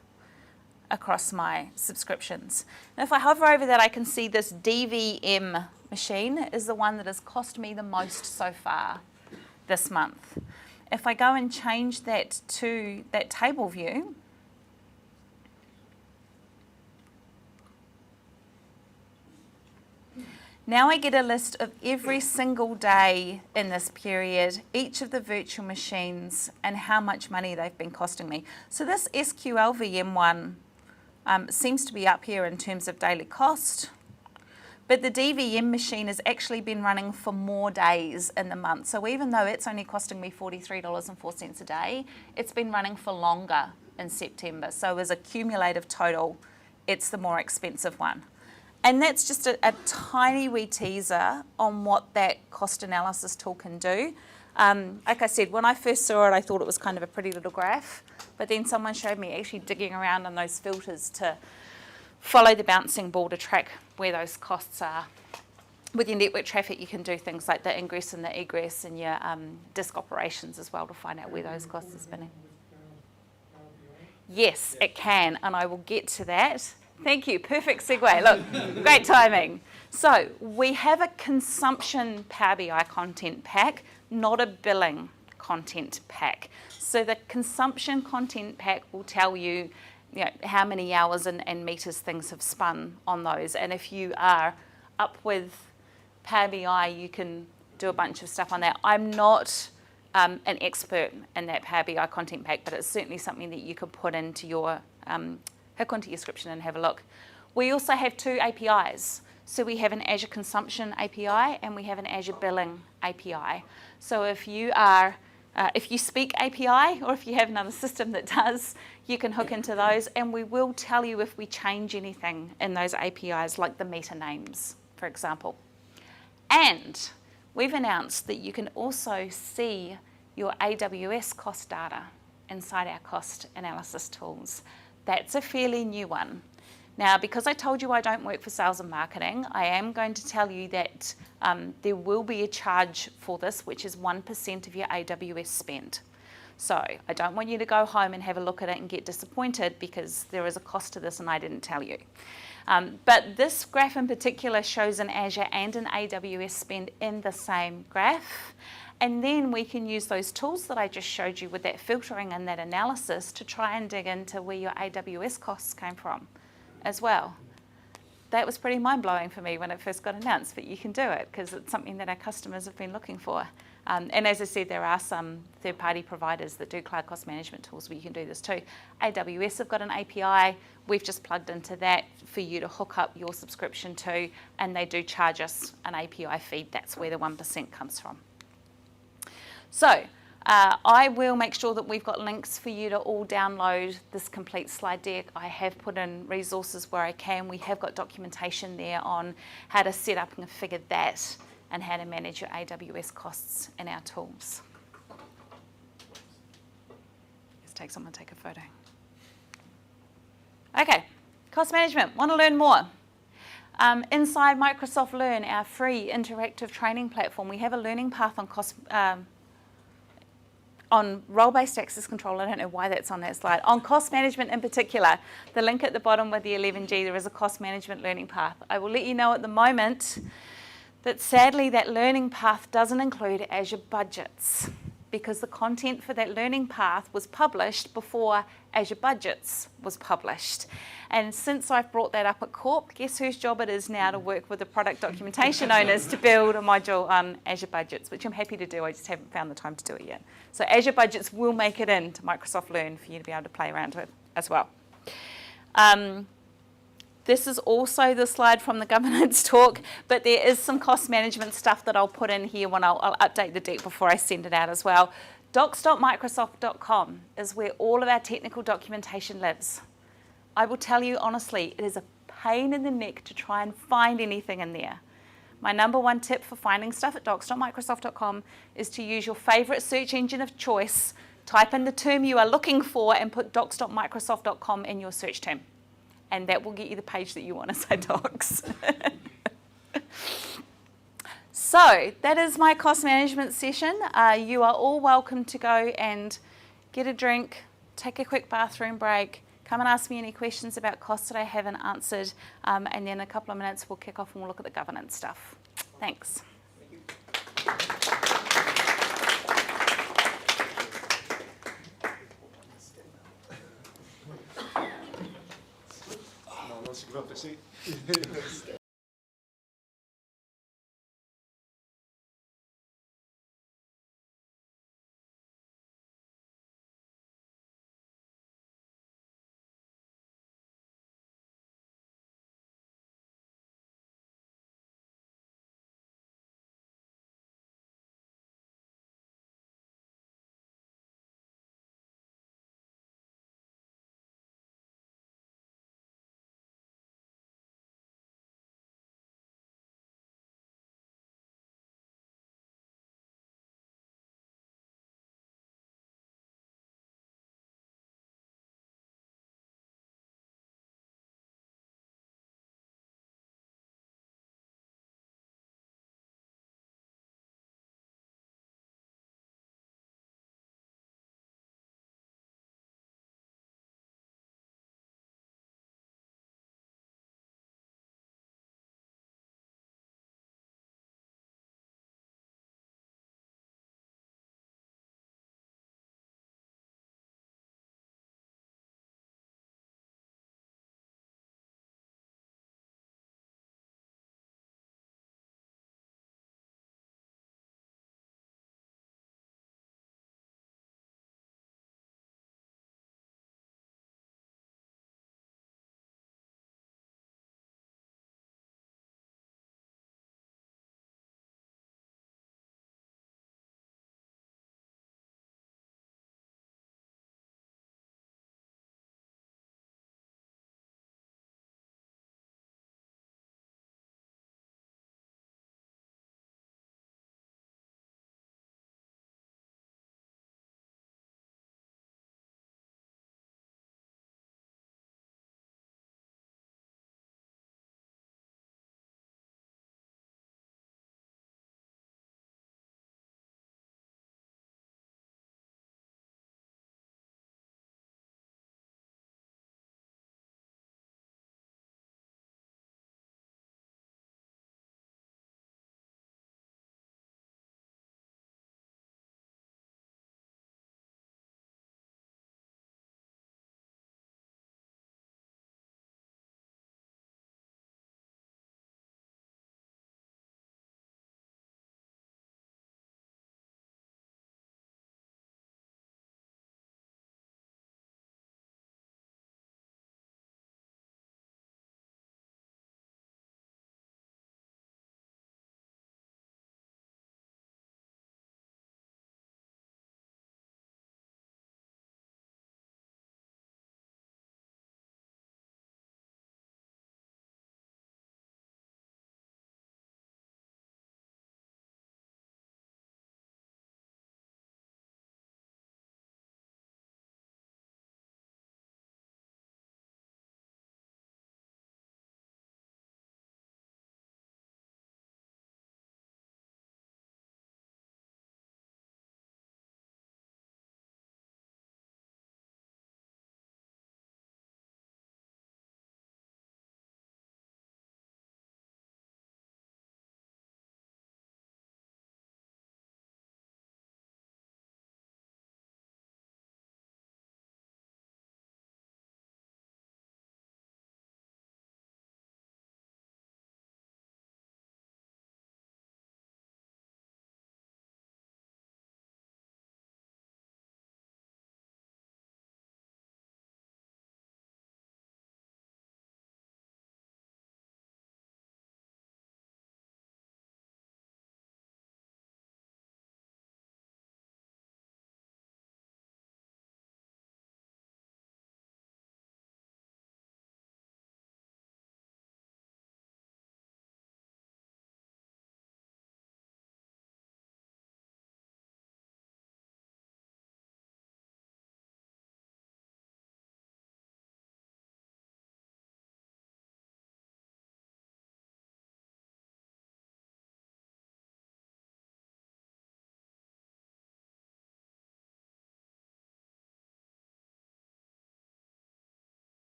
across my subscriptions? And if I hover over that, I can see this DVM machine is the one that has cost me the most so far this month. If I go and change that to that table view, now I get a list of every single day in this period, each of the virtual machines and how much money they've been costing me. So this SQL VM one seems to be up here in terms of daily cost, but the DVM machine has actually been running for more days in the month. So even though it's only costing me $43.04 a day, it's been running for longer in September. So as a cumulative total, it's the more expensive one. And that's just a tiny wee teaser on what that cost analysis tool can do. Like I said, when I first saw it, I thought it was kind of a pretty little graph, but then someone showed me actually digging around on those filters to follow the bouncing ball to track where those costs are. With your network traffic, you can do things like the ingress and the egress and your disk operations as well to find out where those costs are spinning. Yes, it can, and I will get to that. Thank you, perfect segue. Look, great timing. So we have a consumption Power BI content pack, not a billing content pack. So the consumption content pack will tell you, how many hours and meters things have spun on those. And if you are up with Power BI, you can do a bunch of stuff on that. I'm not an expert in that Power BI content pack, but it's certainly something that you could put into your hook onto your description and have a look. We also have two APIs. So we have an Azure Consumption API and we have an Azure Billing API. So if you are, if you speak API or if you have another system that does, you can hook into those, and we will tell you if we change anything in those APIs, like the meta names, for example. And we've announced that you can also see your AWS cost data inside our cost analysis tools. That's a fairly new one. Now, because I told you I don't work for sales and marketing, I am going to tell you that there will be a charge for this, which is 1% of your AWS spend. So I don't want you to go home and have a look at it and get disappointed because there is a cost to this and I didn't tell you. But this graph in particular shows an Azure and an AWS spend in the same graph. And then we can use those tools that I just showed you with that filtering and that analysis to try and dig into where your AWS costs came from as well. That was pretty mind-blowing for me when it first got announced, but you can do it because it's something that our customers have been looking for. And as I said, there are some third-party providers that do cloud cost management tools where you can do this too. AWS have got an API. We've just plugged into that for you to hook up your subscription to, and they do charge us an API feed. That's where the 1% comes from. So I will make sure that we've got links for you to all download this complete slide deck. I have put in resources where I can. We have got documentation there on how to set up and configure that and how to manage your AWS costs in our tools. Let's take someone take a photo. Okay, cost management. Want to learn more? Inside Microsoft Learn, our free interactive training platform, we have a learning path on cost on role-based access control. I don't know why that's on that slide. On cost management in particular, the link at the bottom with the 11G, there is a cost management learning path. I will let you know at the moment that sadly that learning path doesn't include Azure budgets because the content for that learning path was published before Azure budgets was published. And since I've brought that up at Corp, guess whose job it is now to work with the product documentation owners to build a module on Azure budgets, which I'm happy to do. I just haven't found the time to do it yet. So Azure budgets will make it into Microsoft Learn for you to be able to play around with as well. This is also the slide from the governance talk, but there is some cost management stuff that I'll put in here when I'll update the deck before I send it out as well. Docs.microsoft.com is where all of our technical documentation lives. I will tell you honestly, it is a pain in the neck to try and find anything in there. My number one tip for finding stuff at docs.microsoft.com is to use your favorite search engine of choice, type in the term you are looking for, and put docs.microsoft.com in your search term. And that will get you the page that you want to say docs. So that is my cost management session. You are all welcome to go and get a drink, take a quick bathroom break, come and ask me any questions about costs that I haven't answered, and then in a couple of minutes we'll kick off and we'll look at the governance stuff. Thanks.
No one wants to give up their seat.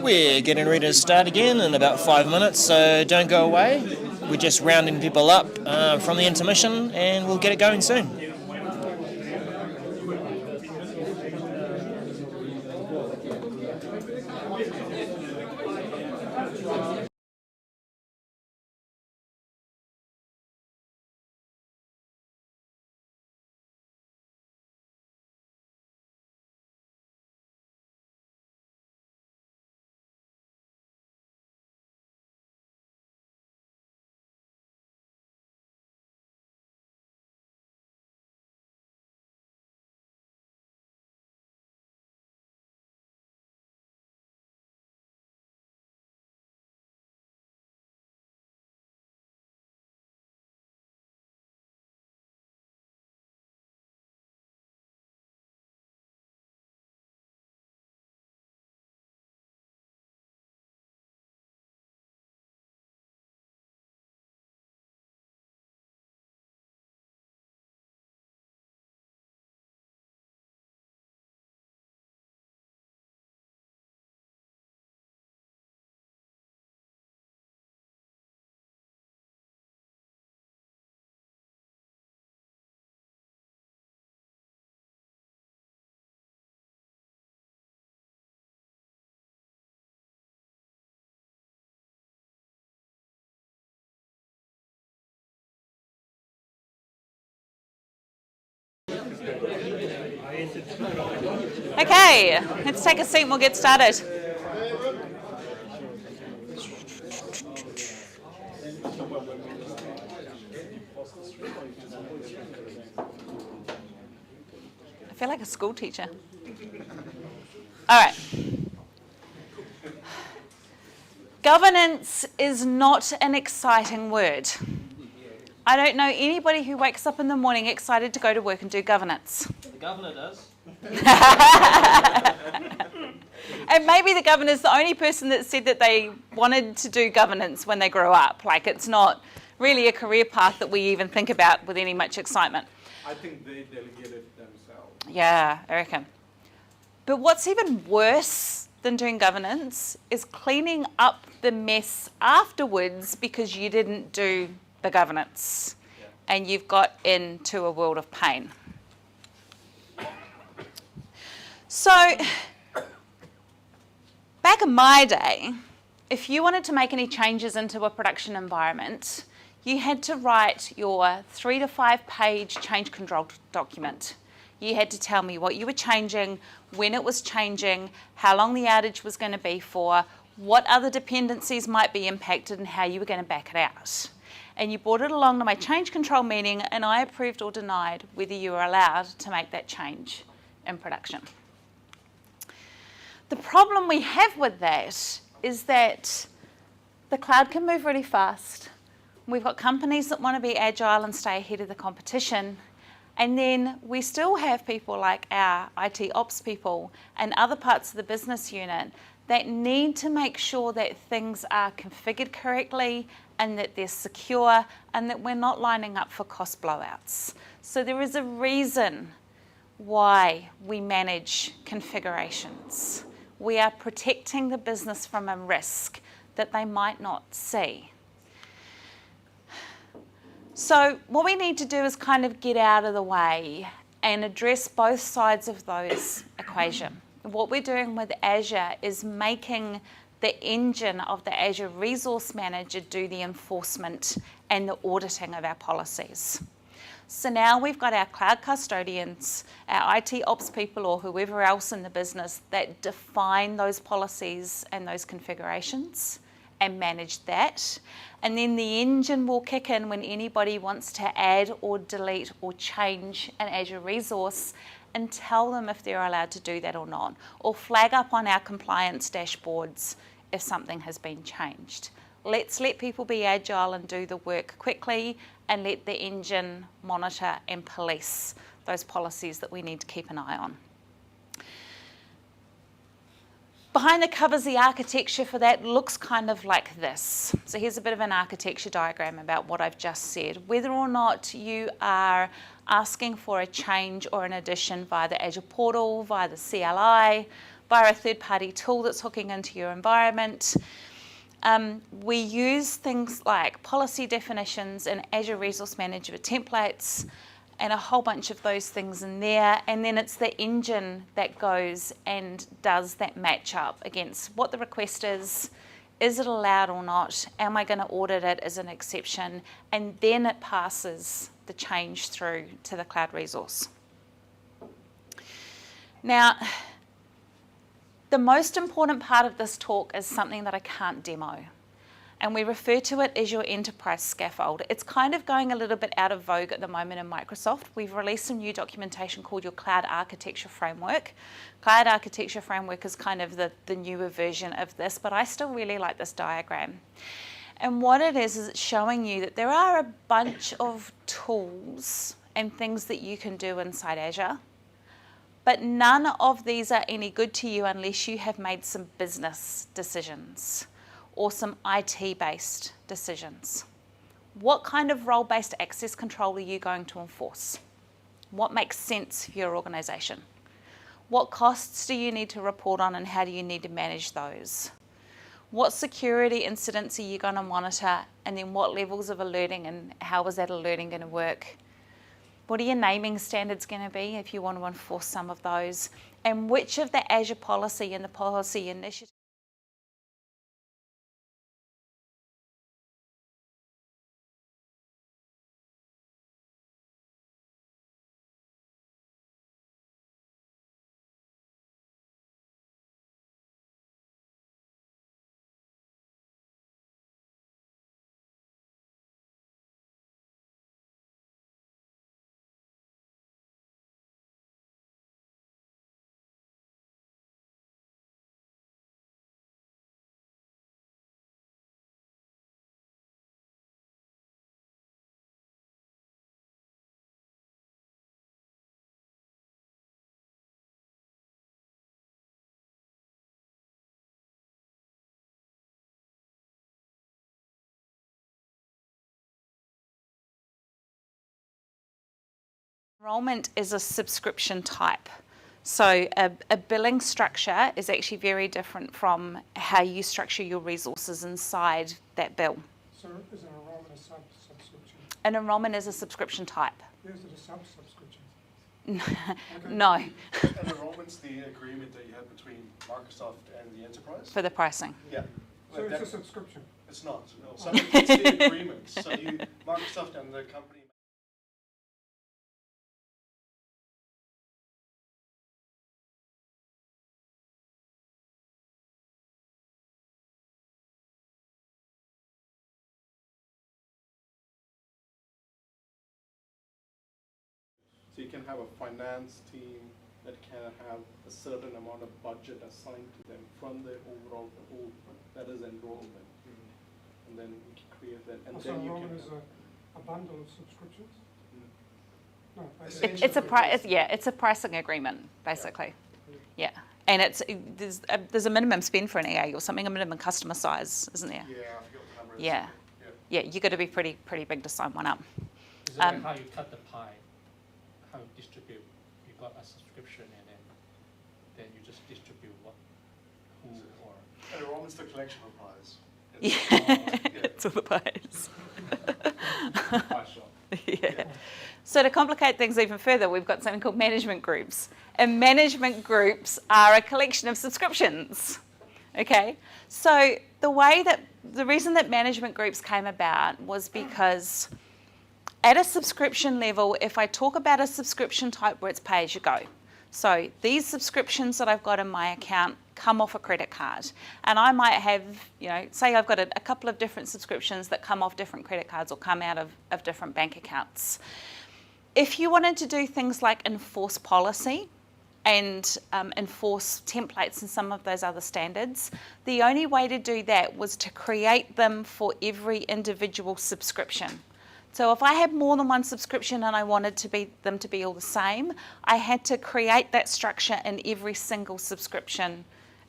We're getting ready to start again in about 5 minutes, so don't go away. We're just rounding people up from the intermission, and we'll get it going soon.
Okay, let's take a seat and we'll get started. I feel like a school teacher. All right. Governance is not an exciting word. I don't know anybody who wakes up in the morning excited to go to work and do governance.
The governor does.
And maybe the governor's the only person that said that they wanted to do governance when they grow up. Like, it's not really a career path that we even think about with any much excitement.
I think they delegated themselves.
Yeah, I reckon. But what's even worse than doing governance is cleaning up the mess afterwards because you didn't do the governance and you've got into a world of pain. So, back in my day, if you wanted to make any changes into a production environment, you had to write your 3 to 5 page change control document. You had to tell me what you were changing, when it was changing, how long the outage was going to be for, what other dependencies might be impacted, and how you were going to back it out. And you brought it along to my change control meeting, and I approved or denied whether you were allowed to make that change in production. The problem we have with that is that the cloud can move really fast. We've got companies that want to be agile and stay ahead of the competition. And then we still have people like our IT ops people and other parts of the business unit that need to make sure that things are configured correctly and that they're secure and that we're not lining up for cost blowouts. So there is a reason why we manage configurations. We are protecting the business from a risk that they might not see. So what we need to do is kind of get out of the way and address both sides of those equation. What we're doing with Azure is making the engine of the Azure Resource Manager do the enforcement and the auditing of our policies. So now we've got our cloud custodians, our IT ops people, or whoever else in the business that define those policies and those configurations and manage that. And then the engine will kick in when anybody wants to add or delete or change an Azure resource and tell them if they're allowed to do that or not, or flag up on our compliance dashboards if something has been changed. Let's let people be agile and do the work quickly, and let the engine monitor and police those policies that we need to keep an eye on. behind the covers, the architecture for that looks kind of like this. So here's a bit of an architecture diagram about what I've just said. Whether or not you are asking for a change or an addition via the Azure portal, via the CLI, via a third-party tool that's hooking into your environment, we use things like policy definitions and Azure Resource Manager templates and a whole bunch of those things in there, and then it's the engine that goes and does that match up against what the request is it allowed or not, am I going to audit it as an exception, and then it passes the change through to the cloud resource. Now, the most important part of this talk is something that I can't demo, and we refer to it as your Enterprise Scaffold. It's kind of going a little bit out of vogue at the moment in Microsoft. We've released some new documentation called your Cloud Architecture Framework. Cloud Architecture Framework is kind of the newer version of this, but I still really like this diagram. And what it is it's showing you that there are a bunch of tools and things that you can do inside Azure, but none of these are any good to you unless you have made some business decisions or some IT-based decisions. What kind of role-based access control are you going to enforce? What makes sense for your organisation? What costs do you need to report on, and how do you need to manage those? What security incidents are you going to monitor, and then what levels of alerting, and how is that alerting going to work? What are your naming standards going to be if you want to enforce some of those? And which of the Azure policy and the policy initiative Enrollment is a subscription type. So a billing structure is actually very different from how you structure your resources inside that bill.
So is an enrollment a subscription?
An enrollment is a subscription type.
Is it a sub-subscription?
No,
And enrollment's the agreement that you have between Microsoft and the enterprise?
for the pricing.
Yeah.
So
Like
it's a
that-
subscription?
It's not. No. So it's the agreement. So Microsoft and the company. So you can have a finance team that can have a certain amount of budget assigned to them from the overall pool that is enrollment. And then you can create that, and
So
then you can.
enrollment is a bundle of subscriptions? No.
Essentially.
It's a pricing agreement basically. Yeah, and there's a minimum spend for an EA or something, a minimum customer size, isn't there?
Yeah, I forgot the number.
Yeah. Yeah, you got to be pretty big to sign one up.
Is it like how you cut the pie, how you distribute? You got a subscription and then you just distribute who or.
And enrollment's the collection of pies.
Yeah, it's all the pies.
Pie shop.
Yeah. So to complicate things even further, we've got something called management groups. And management groups are a collection of subscriptions. Okay? So the reason that management groups came about was because at a subscription level, if I talk about a subscription type where it's pay as you go, so these subscriptions that I've got in my account come off a credit card. And I might have, say I've got a couple of different subscriptions that come off different credit cards or come out of different bank accounts. If you wanted to do things like enforce policy and enforce templates and some of those other standards, the only way to do that was to create them for every individual subscription. So if I had more than one subscription and I wanted them to be all the same, I had to create that structure in every single subscription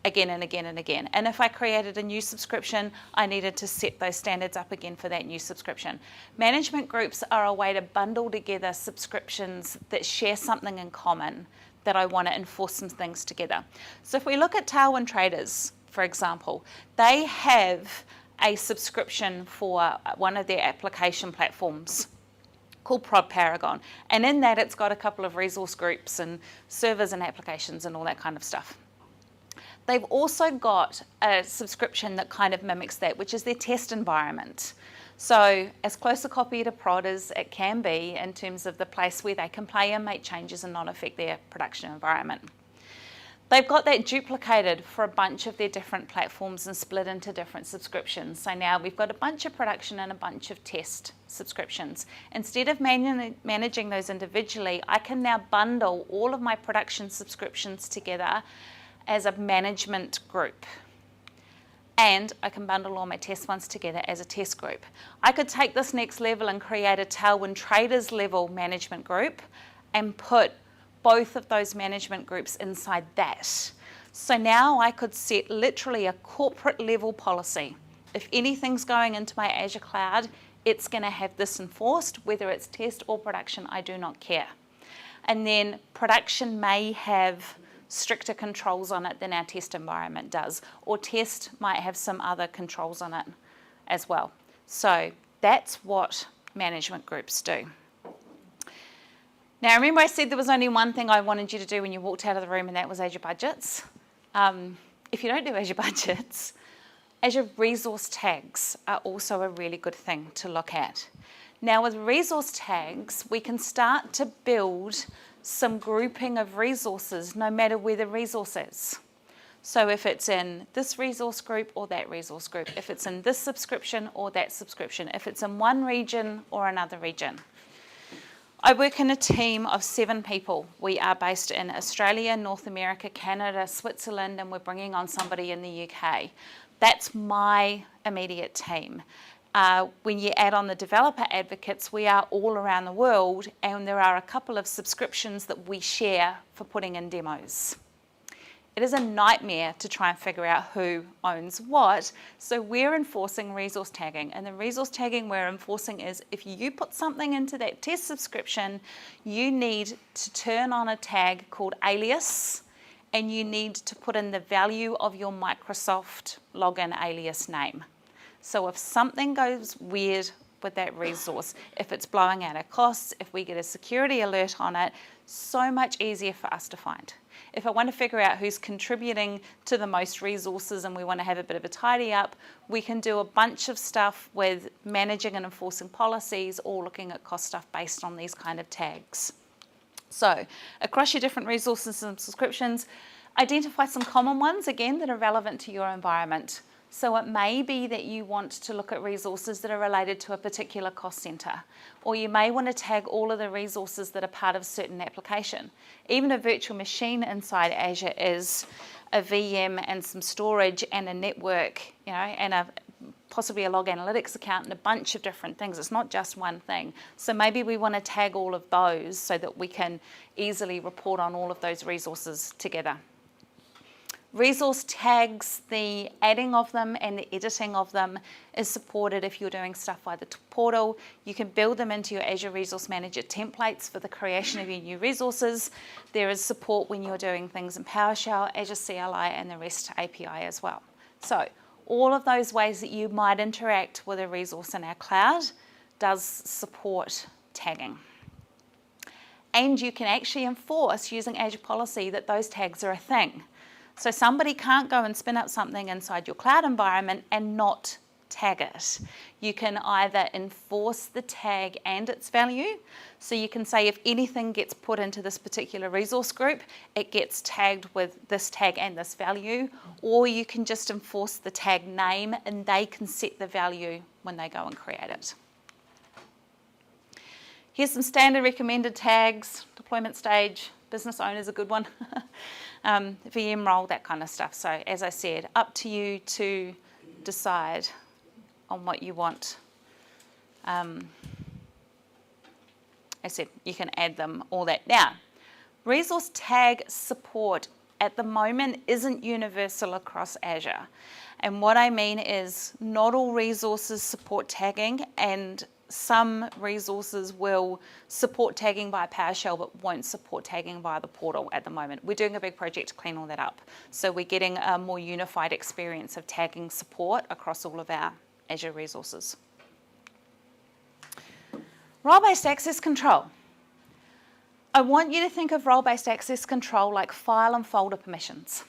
again and again and again. And if I created a new subscription, I needed to set those standards up again for that new subscription. Management groups are a way to bundle together subscriptions that share something in common that I want to enforce some things together. So if we look at Tailwind Traders, for example, they have a subscription for one of their application platforms called Prod Paragon. And in that, it's got a couple of resource groups and servers and applications and all that kind of stuff. They've also got a subscription that kind of mimics that, which is their test environment. So as close a copy to Prod as it can be in terms of the place where they can play and make changes and not affect their production environment. They've got that duplicated for a bunch of their different platforms and split into different subscriptions. So now we've got a bunch of production and a bunch of test subscriptions. Instead of managing those individually, I can now bundle all of my production subscriptions together as a management group. And I can bundle all my test ones together as a test group. I could take this next level and create a Tailwind Traders level management group and put both of those management groups inside that. So now I could set literally a corporate level policy. If anything's going into my Azure cloud, it's going to have this enforced, whether it's test or production, I do not care. And then production may have stricter controls on it than our test environment does, or test might have some other controls on it as well. So that's what management groups do. Now, remember I said there was only one thing I wanted you to do when you walked out of the room, and that was Azure Budgets. If you don't do Azure Budgets, Azure Resource Tags are also a really good thing to look at. Now, with resource tags, we can start to build some grouping of resources no matter where the resource is. So if it's in this resource group or that resource group, if it's in this subscription or that subscription, if it's in one region or another region. I work in a team of 7 people. We are based in Australia, North America, Canada, Switzerland, and we're bringing on somebody in the UK. That's my immediate team. When you add on the developer advocates, we are all around the world, and there are a couple of subscriptions that we share for putting in demos. It is a nightmare to try and figure out who owns what, so we're enforcing resource tagging, and the resource tagging we're enforcing is if you put something into that test subscription, you need to turn on a tag called alias, and you need to put in the value of your Microsoft login alias name. So if something goes weird with that resource, if it's blowing out our costs, if we get a security alert on it, so much easier for us to find. If I want to figure out who's contributing to the most resources and we want to have a bit of a tidy up, we can do a bunch of stuff with managing and enforcing policies or looking at cost stuff based on these kind of tags. So across your different resources and subscriptions, identify some common ones, again, that are relevant to your environment. So it may be that you want to look at resources that are related to a particular cost center, or you may want to tag all of the resources that are part of a certain application. Even a virtual machine inside Azure is a VM and some storage and a network, and possibly a log analytics account and a bunch of different things. It's not just one thing. So maybe we want to tag all of those so that we can easily report on all of those resources together. Resource tags, the adding of them and the editing of them is supported if you're doing stuff via the portal. You can build them into your Azure Resource Manager templates for the creation of your new resources. There is support when you're doing things in PowerShell, Azure CLI, and the REST API as well. So all of those ways that you might interact with a resource in our cloud does support tagging. And you can actually enforce using Azure policy that those tags are a thing. So somebody can't go and spin up something inside your cloud environment and not tag it. You can either enforce the tag and its value. So you can say if anything gets put into this particular resource group, it gets tagged with this tag and this value. Or you can just enforce the tag name and they can set the value when they go and create it. Here's some standard recommended tags, deployment stage, business owner is a good one. VM role, that kind of stuff. So as I said, up to you to decide on what you want. I said you can add them, all that. Now, resource tag support at the moment isn't universal across Azure. And what I mean is not all resources support tagging, and some resources will support tagging via PowerShell but won't support tagging via the portal at the moment. We're doing a big project to clean all that up. So we're getting a more unified experience of tagging support across all of our Azure resources. Role-based access control. I want you to think of role-based access control like file and folder permissions.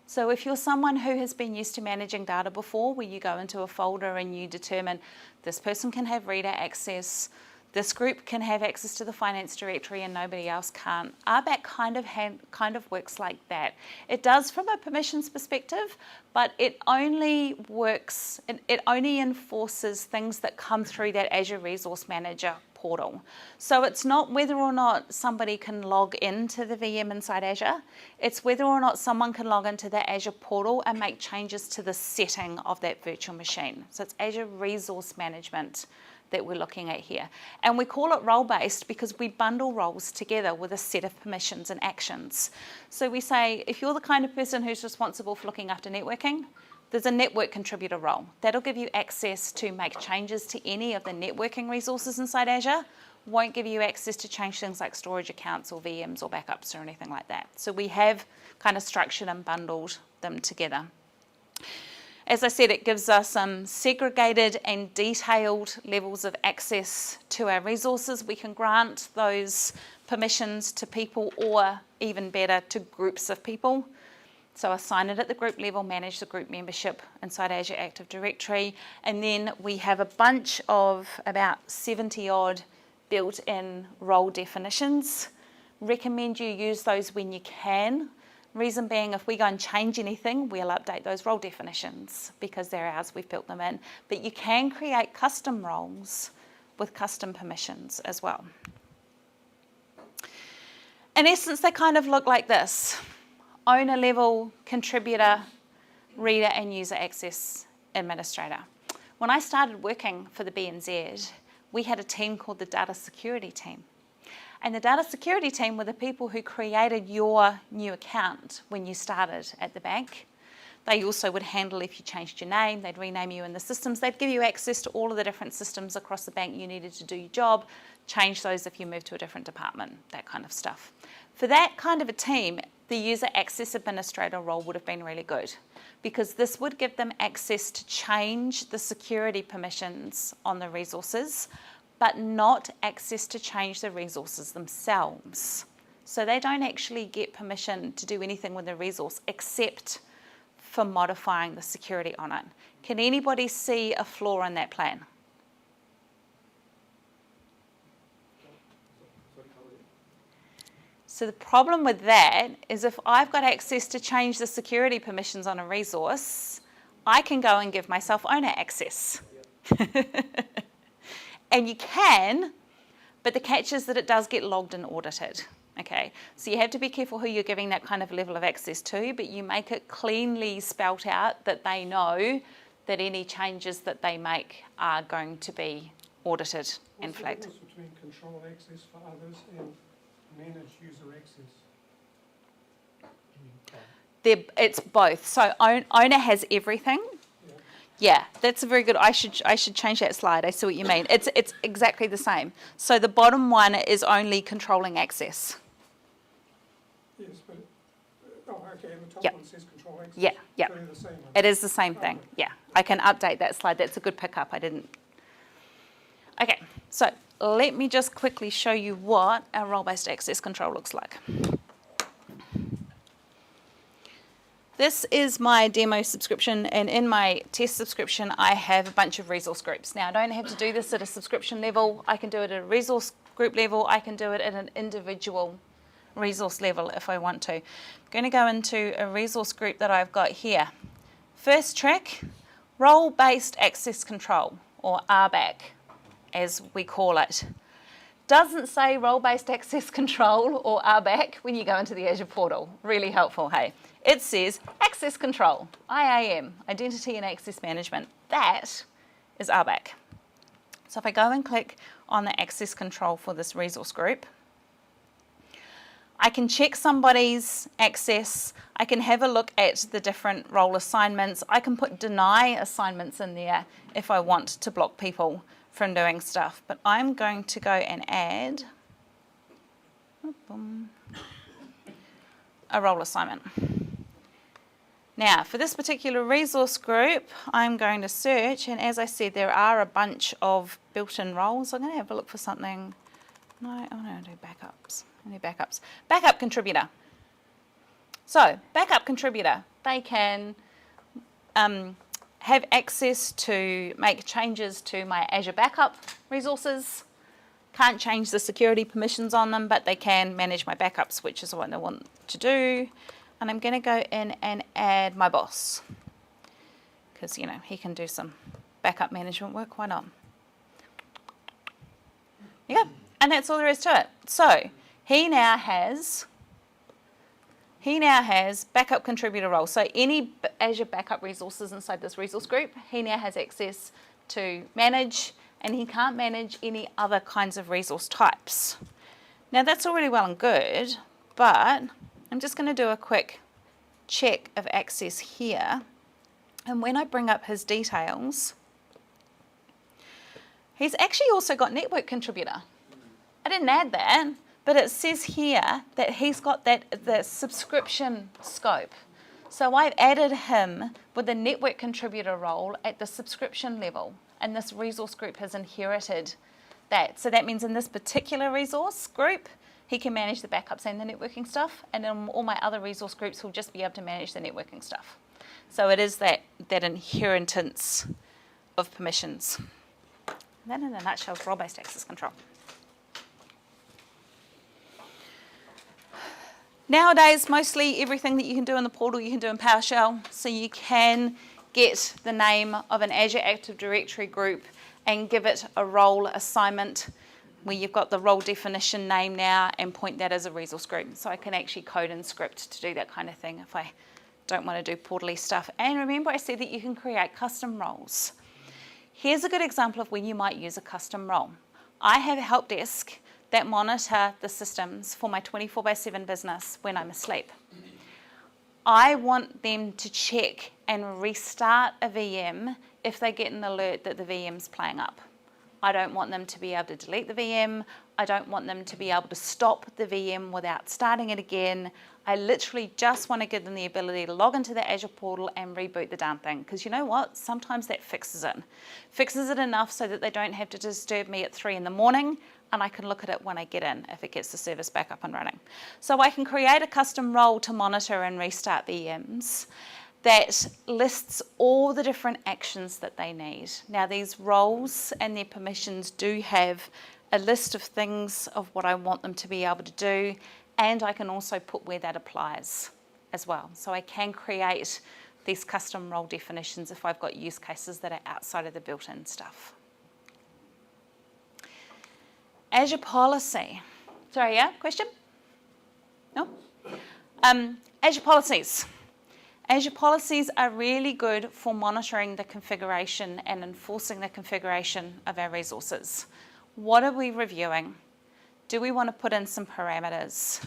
So if you're someone who has been used to managing data before, where you go into a folder and you determine this person can have reader access, this group can have access to the finance directory and nobody else can't, RBAC kind of works like that. It does from a permissions perspective, but it only works, it only enforces things that come through that Azure Resource Manager portal. So it's not whether or not somebody can log into the VM inside Azure, it's whether or not someone can log into the Azure portal and make changes to the setting of that virtual machine. So it's Azure Resource Management that we're looking at here. And we call it role-based because we bundle roles together with a set of permissions and actions. So we say, if you're the kind of person who's responsible for looking after networking, there's a network contributor role. That'll give you access to make changes to any of the networking resources inside Azure. Won't give you access to change things like storage accounts or VMs or backups or anything like that. So we have kind of structured and bundled them together. As I said, it gives us segregated and detailed levels of access to our resources. We can grant those permissions to people, or even better, to groups of people. So assign it at the group level, manage the group membership inside Azure Active Directory. And then we have a bunch of about 70 odd built-in role definitions. Recommend you use those when you can. Reason being, if we go and change anything, we'll update those role definitions because they're ours, we've built them in. But you can create custom roles with custom permissions as well. In essence, they kind of look like this. Owner level, contributor, reader and user access administrator. When I started working for the BNZ, we had a team called the data security team. And the data security team were the people who created your new account when you started at the bank. They also would handle if you changed your name, they'd rename you in the systems, they'd give you access to all of the different systems across the bank you needed to do your job, change those if you moved to a different department, that kind of stuff. For that kind of a team, the user access administrator role would have been really good because this would give them access to change the security permissions on the resources, but not access to change the resources themselves. So they don't actually get permission to do anything with the resource except for modifying the security on it. Can anybody see a flaw in that plan? So the problem with that is if I've got access to change the security permissions on a resource, I can go and give myself owner access. And you can, but the catch is that it does get logged and audited. Okay, so you have to be careful who you're giving that kind of level of access to, but you make it cleanly spelt out that they know that any changes that they make are going to be audited and flagged.
What's the difference between control access for others and manage user access?
It's both. So owner has everything. Yeah, that's a very good. I should change that slide. I see what you mean. It's exactly the same. So the bottom one is only controlling access.
Yes, but okay, and the top
Yep.
one says control access.
Yeah, yeah.
So they're the same one.
It is the same thing. Yeah, I can update that slide. That's a good pickup. I didn't. Okay, so let me just quickly show you what our role-based access control looks like. This is my demo subscription, and in my test subscription, I have a bunch of resource groups. Now, I don't have to do this at a subscription level. I can do it at a resource group level. I can do it at an individual resource level if I want to. I'm going to go into a resource group that I've got here. First track, role-based access control, or RBAC, as we call it. Doesn't say role-based access control or RBAC when you go into the Azure portal. Really helpful, hey? It says access control, IAM, identity and access management. That is RBAC. So if I go and click on the access control for this resource group, I can check somebody's access. I can have a look at the different role assignments. I can put deny assignments in there if I want to block people from doing stuff. But I'm going to go and add a role assignment. Now, for this particular resource group, I'm going to search, and as I said, there are a bunch of built-in roles. I'm going to have a look for something. No, I want to do backups. I need backups. Backup contributor. So, backup contributor, they can have access to make changes to my Azure backup resources. Can't change the security permissions on them, but they can manage my backups, which is what they want to do. And I'm going to go in and add my boss, because, you know, he can do some backup management work. Why not? Yeah, and that's all there is to it. So he now has backup contributor role. So any Azure backup resources inside this resource group, he now has access to manage, and he can't manage any other kinds of resource types. Now that's all really well and good, but I'm just going to do a quick check of access here. And when I bring up his details, he's actually also got network contributor. I didn't add that, but it says here that he's got the subscription scope. So I've added him with the network contributor role at the subscription level, and this resource group has inherited that. So that means in this particular resource group, he can manage the backups and the networking stuff, and in all my other resource groups, he'll just be able to manage the networking stuff. So it is that inheritance of permissions. That in a nutshell is role-based access control. Nowadays, mostly everything that you can do in the portal, you can do in PowerShell. So you can get the name of an Azure Active Directory group and give it a role assignment, where you've got the role definition name now, and point that as a resource group. So I can actually code and script to do that kind of thing if I don't want to do portal-y stuff. And remember I said that you can create custom roles. Here's a good example of when you might use a custom role. I have a help desk that monitor the systems for my 24/7 business when I'm asleep. I want them to check and restart a VM if they get an alert that the VM's playing up. I don't want them to be able to delete the VM. I don't want them to be able to stop the VM without starting it again. I literally just want to give them the ability to log into the Azure portal and reboot the damn thing. Because you know what? Sometimes that fixes it. Fixes it enough so that they don't have to disturb me at 3 in the morning, and I can look at it when I get in if it gets the service back up and running. So I can create a custom role to monitor and restart VMs that lists all the different actions that they need. Now these roles and their permissions do have a list of things of what I want them to be able to do, and I can also put where that applies as well. So I can create these custom role definitions if I've got use cases that are outside of the built-in stuff. Azure policy. Sorry, yeah, question? No? Azure policies. Azure policies are really good for monitoring the configuration and enforcing the configuration of our resources. What are we reviewing? Do we want to put in some parameters?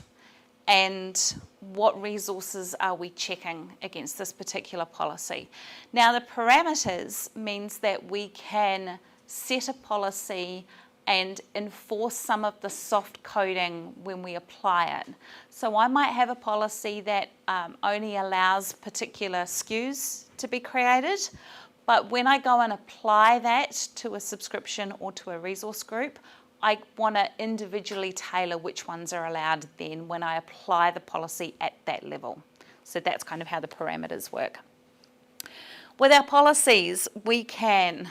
And what resources are we checking against this particular policy? Now, the parameters means that we can set a policy and enforce some of the soft coding when we apply it. So I might have a policy that only allows particular SKUs to be created, but when I go and apply that to a subscription or to a resource group, I want to individually tailor which ones are allowed then when I apply the policy at that level. So that's kind of how the parameters work. With our policies, we can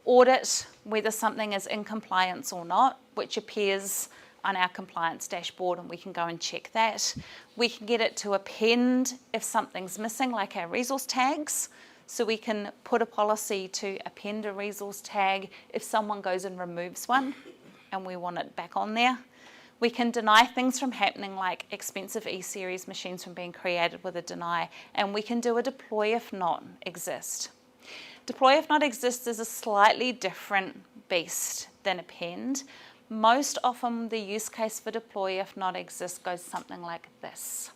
audit whether something is in compliance or not, which appears on our compliance dashboard, and we can go and check that. We can get it to append if something's missing, like our resource tags. So we can put a policy to append a resource tag if someone goes and removes one and we want it back on there. We can deny things from happening, like expensive E-series machines from being created with a deny, and we can do a deploy if not exist. Deploy if not exist is a slightly different beast than append, Most often the use case for deploy, if not exist, goes something like this.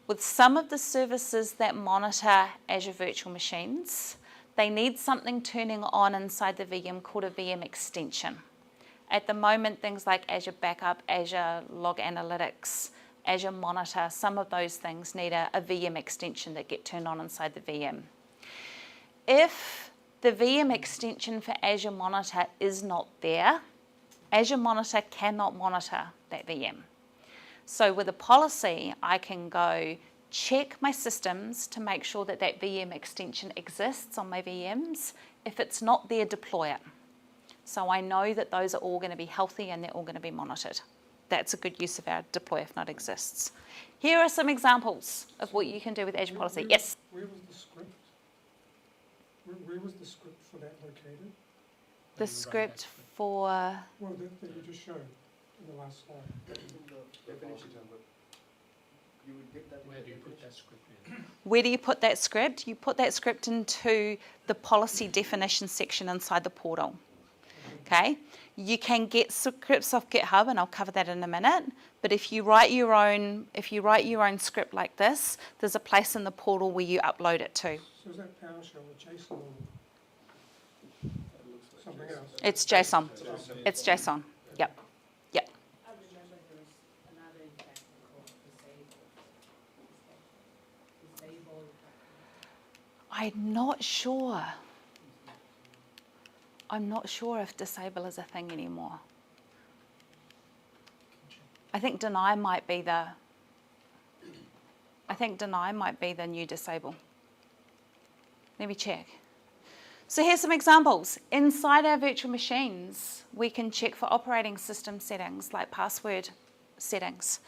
With some of the services that monitor Azure virtual machines, they need something turning on inside the VM called a VM extension. At the moment, things like Azure Backup, Azure Log Analytics, Azure Monitor, some of those things need a VM extension that get turned on inside the VM. If the VM extension for Azure Monitor is not there, Azure Monitor cannot monitor that VM. So with a policy, I can go check my systems to make sure that that VM extension exists on my VMs. If it's not there, deploy it. So I know that those are all going to be healthy and they're all going to be monitored. That's a good use of our deploy if not exists. Here are some examples of what you can do with Azure Policy. Yes?
Where was the script? Where was the script for that located?
The script for...
Well, that you just showed in the last slide.
Definition. You would get that.
Where do you put that script in?
Where do you put that script? You put that script into the policy definition section inside the portal. Okay? You can get scripts off GitHub, and I'll cover that in a minute. But if you write your own script like this, there's a place in the portal where you upload it to.
So is that PowerShell or JSON or something else?
It's JSON. It's JSON. Yep. Yep.
I remember there was another example called disable.
I'm not sure. I'm not sure if disable is a thing anymore. I think deny might be the new disable. Let me check. So here's some examples. Inside our virtual machines, we can check for operating system settings like password settings,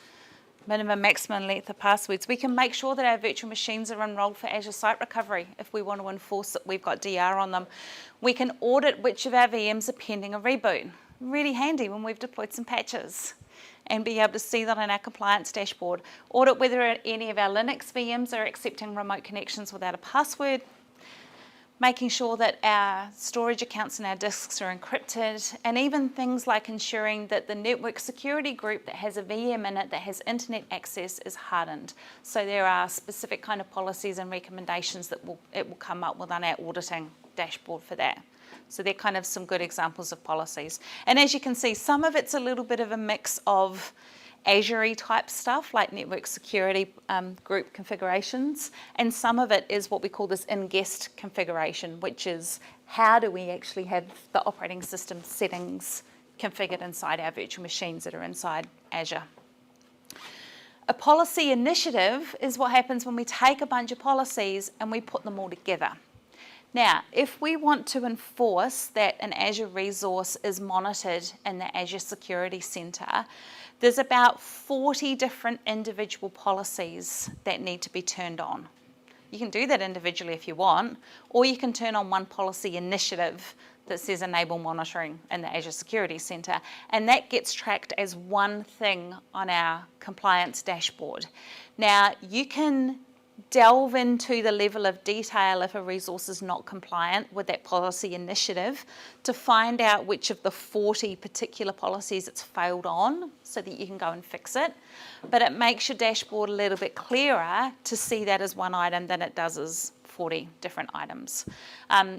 minimum, maximum length of passwords. We can make sure that our virtual machines are enrolled for Azure Site Recovery if we want to enforce that we've got DR on them. We can audit which of our VMs are pending a reboot. Really handy when we've deployed some patches, and be able to see that on our compliance dashboard. Audit whether any of our Linux VMs are accepting remote connections without a password. Making sure that our storage accounts and our disks are encrypted, and even things like ensuring that the network security group that has a VM in it that has internet access is hardened. So there are specific kind of policies and recommendations that it will come up with on our auditing dashboard for that. So they're kind of some good examples of policies. And as you can see, some of it's a little bit of a mix of Azure-y type stuff like network security group configurations, and some of it is what we call this in-guest configuration, which is how do we actually have the operating system settings configured inside our virtual machines that are inside Azure. A policy initiative is what happens when we take a bunch of policies and we put them all together. Now, if we want to enforce that an Azure resource is monitored in the Azure Security Center, there's about 40 different individual policies that need to be turned on. You can do that individually if you want, or you can turn on one policy initiative that says enable monitoring in the Azure Security Center, and that gets tracked as one thing on our compliance dashboard. Now, you can delve into the level of detail if a resource is not compliant with that policy initiative to find out which of the 40 particular policies it's failed on so that you can go and fix it. But it makes your dashboard a little bit clearer to see that as one item than it does as 40 different items.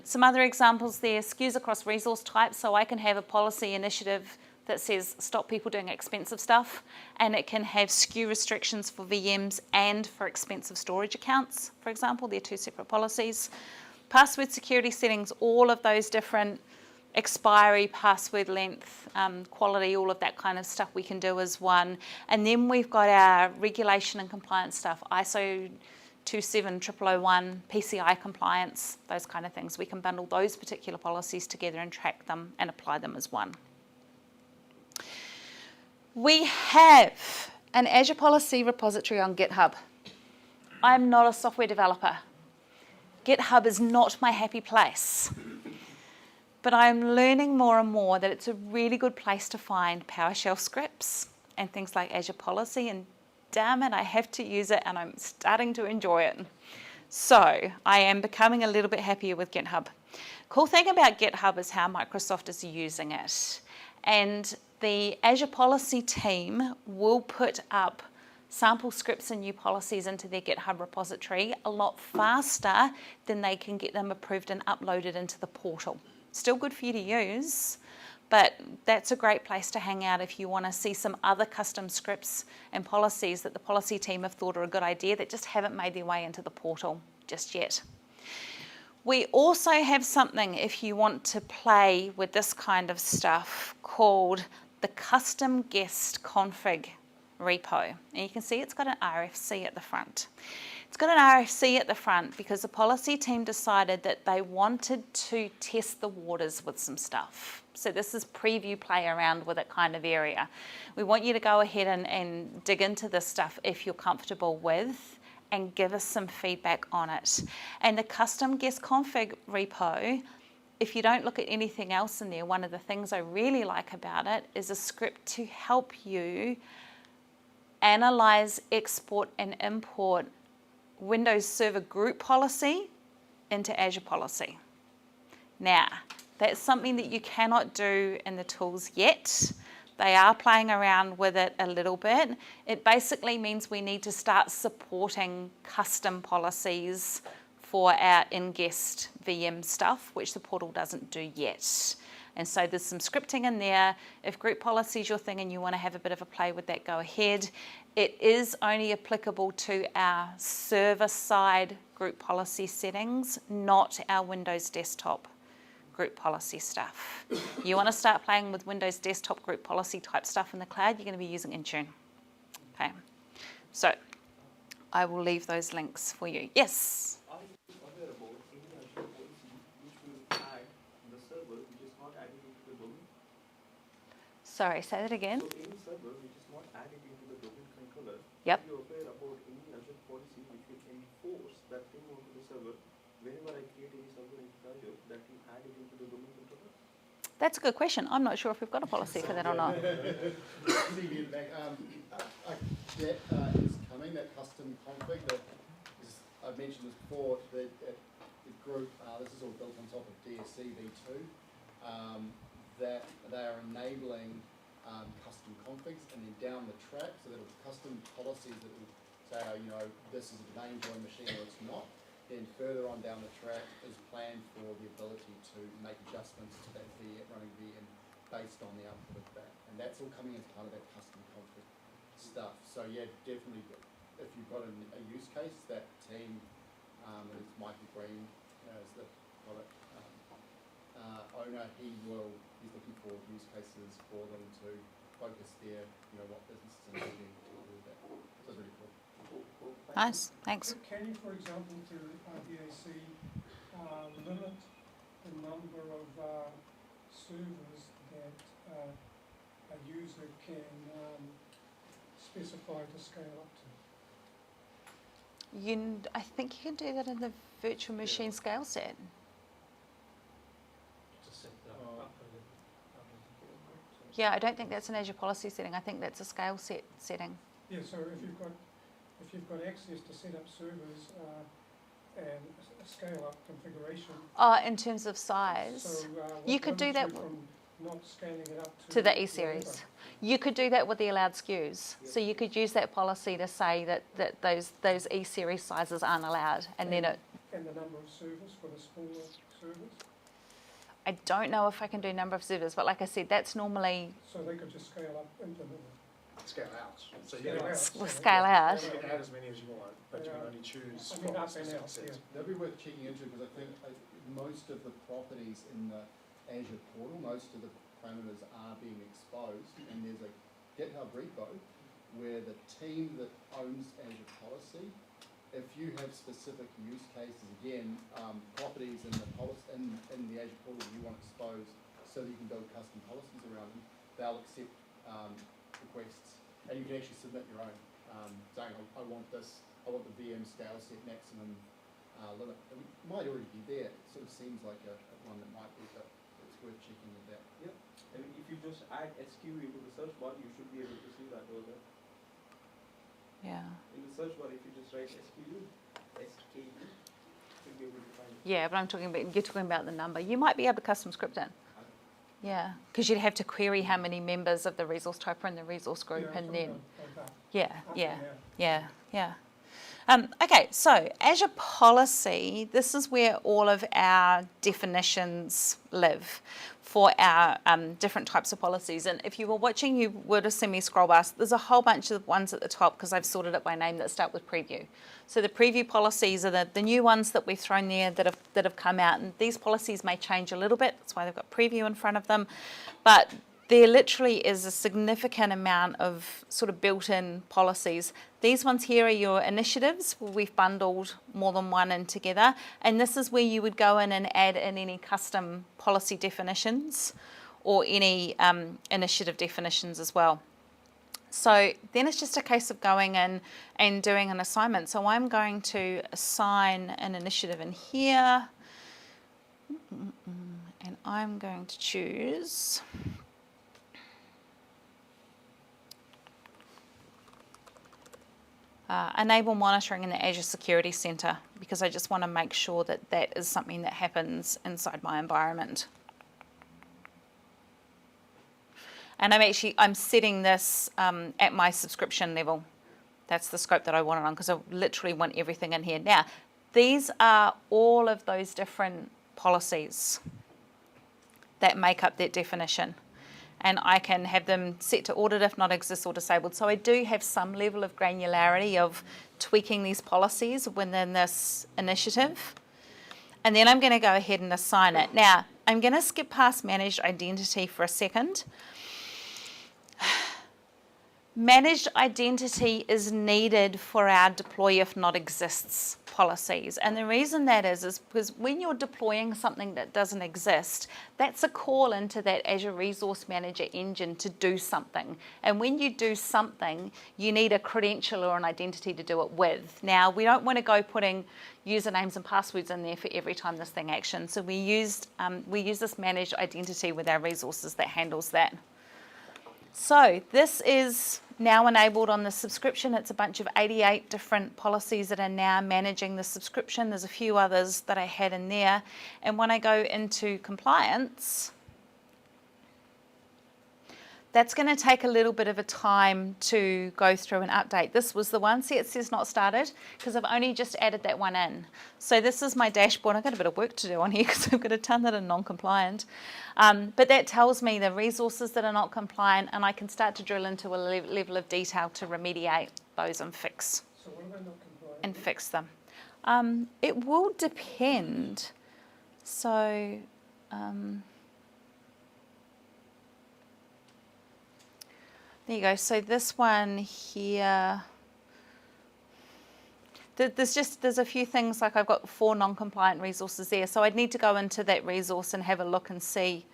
Some other examples there, SKUs across resource types. So I can have a policy initiative that says stop people doing expensive stuff, and it can have SKU restrictions for VMs and for expensive storage accounts, for example. They're two separate policies. Password security settings, all of those different expiry, password length, quality, all of that kind of stuff we can do as one. And then we've got our regulation and compliance stuff, ISO 27001, PCI compliance, those kind of things. We can bundle those particular policies together and track them and apply them as one. We have an Azure policy repository on GitHub. I'm not a software developer. GitHub is not my happy place. But I'm learning more and more that it's a really good place to find PowerShell scripts and things like Azure policy, and damn it, I have to use it and I'm starting to enjoy it. So I am becoming a little bit happier with GitHub. Cool thing about GitHub is how Microsoft is using it. And the Azure policy team will put up sample scripts and new policies into their GitHub repository a lot faster than they can get them approved and uploaded into the portal. Still good for you to use, but that's a great place to hang out if you want to see some other custom scripts and policies that the policy team have thought are a good idea that just haven't made their way into the portal just yet. We also have something, if you want to play with this kind of stuff, called the custom guest config repo. And you can see it's got an RFC at the front. It's got an RFC at the front because the policy team decided that they wanted to test the waters with some stuff. So this is preview, play around with it kind of area. We want you to go ahead and dig into this stuff if you're comfortable with, and give us some feedback on it. And the custom guest config repo, if you don't look at anything else in there, one of the things I really like about it is a script to help you analyze, export, and import Windows Server group policy into Azure policy. Now, that's something that you cannot do in the tools yet. They are playing around with it a little bit. It basically means we need to start supporting custom policies for our in-guest VM stuff, which the portal doesn't do yet. And so there's some scripting in there. If group policy is your thing and you want to have a bit of a play with that, go ahead. It is only applicable to our server-side group policy settings, not our Windows desktop group policy stuff. You want to start playing with Windows desktop group policy type stuff in the cloud, you're going to be using Intune. Okay, so I will leave those links for you. Yes?
Are you aware about any Azure policy which will add the server which is not added into the domain?
Sorry, say that again.
So any server which is not added into the domain controller,
Yep.
are you aware about any Azure policy which will enforce that thing onto the server? Whenever I create any server in Azure, that will add it into the domain controller?
That's a good question. I'm not sure if we've got a policy for that or not.
That is coming, that custom config that is, I've mentioned this before, the group, this is all built on top of DSC v2, that they are enabling custom configs, and then down the track, so that will custom policies that will say, you know, this is a domain join machine or it's not. Then further on down the track is planned for the ability to make adjustments to that VM, running VM based on the output of that. And that's all coming as part of that custom config stuff. So yeah, definitely, if you've got a use case, that team, and it's Michael Green as the product owner, he's looking for use cases for them to focus their, what businesses are needing to do that. So it's really cool.
Nice, thanks.
Can you, for example, to DAC, limit the number of servers that a user can specify to scale up to?
I think you can do that in the virtual machine scale set. Yeah, I don't think that's an Azure policy setting. I think that's a scale set setting.
Yeah, so if you've got access to set up servers and a scale up configuration.
In terms of size,
So
you could do that
from not scaling it up
to the E-series. You could do that with the allowed SKUs. So you could use that policy to say that those E-series sizes aren't allowed, and then it.
And the number of servers for the smaller servers.
I don't know if I can do number of servers, but like I said, that's normally
So they could just scale up infinitely.
Scale out. So you
Scale
can,
out.
scale out.
you can add as many as you want, but you can only choose
I mean,
from a
up and
specific
out,
set.
yeah.
That'd be worth checking into, because I think most of the properties in the Azure portal, most of the parameters are being exposed, and there's a GitHub repo where the team that owns Azure policy, if you have specific use cases, again, properties in the Azure portal you want exposed so that you can build custom policies around them, they'll accept requests, and you can actually submit your own, saying, I want this, I want the VM scale set maximum limit. It might already be there. It sort of seems like a one that might be, but it's worth checking with that.
Yep. And if you just add SQ into the search bar, you should be able to see that over there.
Yeah.
In the search bar, if you just write SKU, you should be able to find it.
Yeah, but you're talking about the number. You might be able to custom script in. Yeah, because you'd have to query how many members of the resource type are in the resource group,
Yeah,
and
from
then
the- like that.
yeah,
Up
yeah,
and down.
yeah, yeah. Okay, so Azure policy, this is where all of our definitions live for our different types of policies. And if you were watching, you would have seen me scroll past. There's a whole bunch of ones at the top because I've sorted it by name that start with preview. So the preview policies are the new ones that we've thrown there that have come out. And these policies may change a little bit. That's why they've got preview in front of them. But there literally is a significant amount of sort of built-in policies. These ones here are your initiatives where we've bundled more than one in together. And this is where you would go in and add in any custom policy definitions or any initiative definitions as well. So then it's just a case of going in and doing an assignment. So I'm going to assign an initiative in here. And I'm going to choose... enable monitoring in the Azure Security Center, because I just want to make sure that that is something that happens inside my environment. And I'm setting this at my subscription level. That's the scope that I want it on, because I literally want everything in here. Now, these are all of those different policies that make up that definition. And I can have them set to audit if not exist or disabled. So I do have some level of granularity of tweaking these policies within this initiative. And then I'm going to go ahead and assign it. Now, I'm going to skip past managed identity for a second. Managed identity is needed for our deploy if not exists policies. And the reason that is because when you're deploying something that doesn't exist, that's a call into that Azure Resource Manager engine to do something. And when you do something, you need a credential or an identity to do it with. Now, we don't want to go putting usernames and passwords in there for every time this thing actions. So we use this managed identity with our resources that handles that. So this is now enabled on the subscription. It's a bunch of 88 different policies that are now managing the subscription. There's a few others that I had in there. And when I go into compliance, that's going to take a little bit of a time to go through and update. This was the one. See, it says not started because I've only just added that one in. So this is my dashboard. I've got a bit of work to do on here because I've got a ton that are non-compliant. But that tells me the resources that are not compliant, and I can start to drill into a level of detail to remediate those and fix.
So what about not compliant?
And fix them. It will depend. So... there you go. So this one here, there's a few things, like I've got 4 non-compliant resources there. So I'd need to go into that resource and have a look and see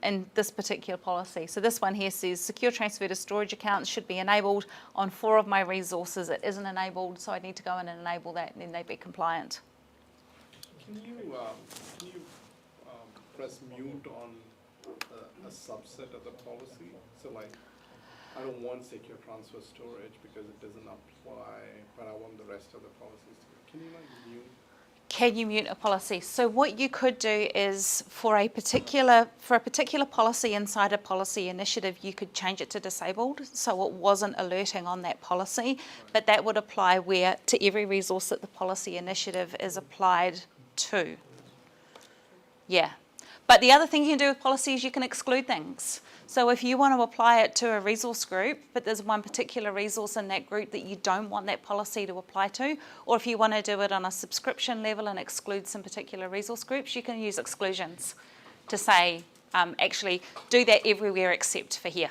in this particular policy. So this one here says secure transfer to storage accounts should be enabled on 4 of my resources. It isn't enabled, so I need to go in and enable that, and then they'd be compliant.
Can you press mute on a subset of the policy? So like, I don't want secure transfer storage because it doesn't apply, but I want the rest of the policies to. Can you like mute?
Can you mute a policy? So what you could do is for a particular policy inside a policy initiative, you could change it to disabled so it wasn't alerting on that policy, but that would apply to every resource that the policy initiative is applied to. Yeah. But the other thing you can do with policy is you can exclude things. So if you want to apply it to a resource group, but there's one particular resource in that group that you don't want that policy to apply to, or if you want to do it on a subscription level and exclude some particular resource groups, you can use exclusions to say, actually, do that everywhere except for here.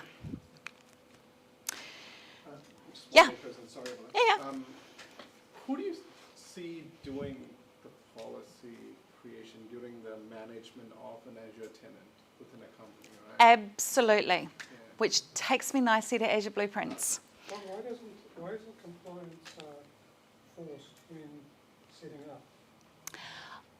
Yeah.
Sorry about
Yeah.
that. Who do you see doing the policy creation during the management of an Azure tenant within a company, right?
Absolutely.
Yeah.
Which takes me nicely to Azure Blueprints.
Why isn't compliance forced when setting up?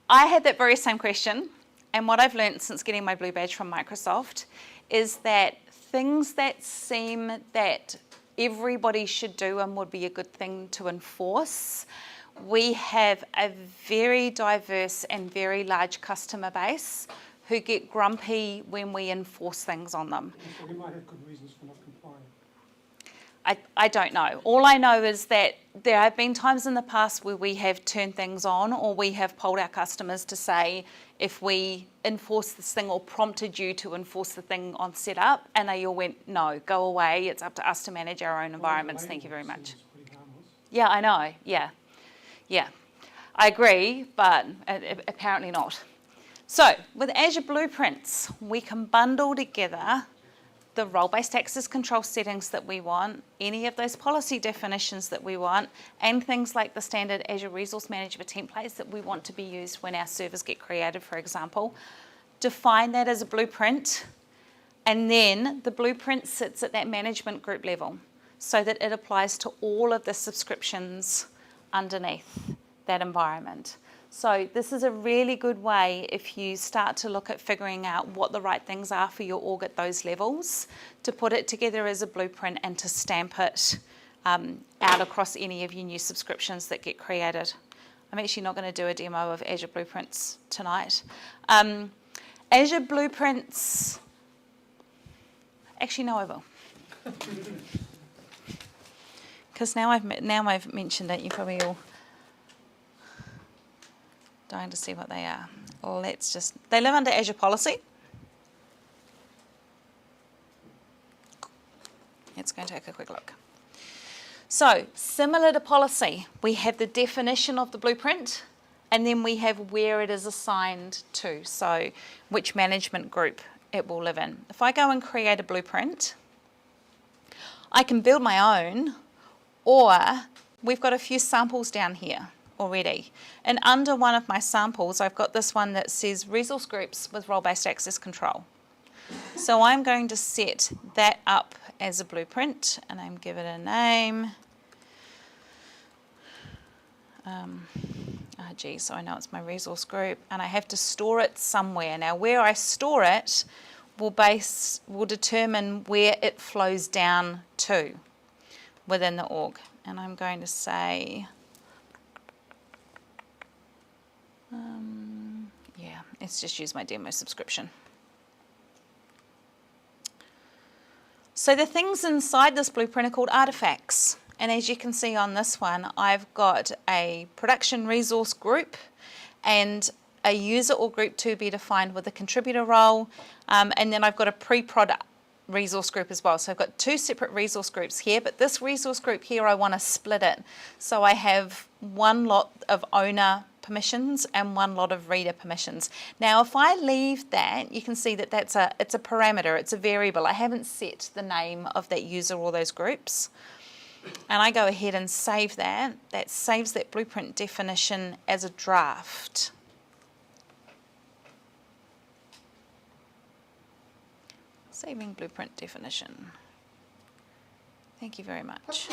I had that very same question, and what I've learned since getting my blue badge from Microsoft is that things that seem that everybody should do and would be a good thing to enforce, we have a very diverse and very large customer base who get grumpy when we enforce things on them.
So they might have good reasons for not complying.
I don't know. All I know is that there have been times in the past where we have turned things on, or we have polled our customers to say if we enforce this thing or prompted you to enforce the thing on setup, and they all went, no, go away. It's up to us to manage our own environments. Thank you very much. Yeah, I know. Yeah. I agree, but apparently not. So with Azure Blueprints, we can bundle together the role-based access control settings that we want, any of those policy definitions that we want, and things like the standard Azure Resource Manager templates that we want to be used when our servers get created, for example. Define that as a blueprint, and then the blueprint sits at that management group level so that it applies to all of the subscriptions underneath that environment. So this is a really good way, if you start to look at figuring out what the right things are for your org at those levels, to put it together as a blueprint and to stamp it out across any of your new subscriptions that get created. I'm actually not going to do a demo of Azure Blueprints tonight. Azure Blueprints, actually no, I will. Because now I've mentioned it, you probably all dying to see what they are. Well, they live under Azure Policy. Let's go and take a quick look. So, similar to policy, we have the definition of the blueprint, and then we have where it is assigned to, so which management group it will live in. If I go and create a blueprint, I can build my own, or we've got a few samples down here already. And under one of my samples, I've got this one that says resource groups with role-based access control. So I'm going to set that up as a blueprint, and I'm give it a name. So I know it's my resource group, and I have to store it somewhere. Now, where I store it will determine where it flows down to within the org. And I'm going to say, let's just use my demo subscription. So the things inside this blueprint are called artifacts. And as you can see on this one, I've got a production resource group and a user or group to be defined with a contributor role. And then I've got a pre-prod resource group as well. So I've got two separate resource groups here, but this resource group here, I want to split it. So I have one lot of owner permissions and one lot of reader permissions. Now, if I leave that, you can see that it's a parameter, it's a variable. I haven't set the name of that user or those groups. And I go ahead and save that. That saves that blueprint definition as a draft. Saving blueprint definition. Thank you very much.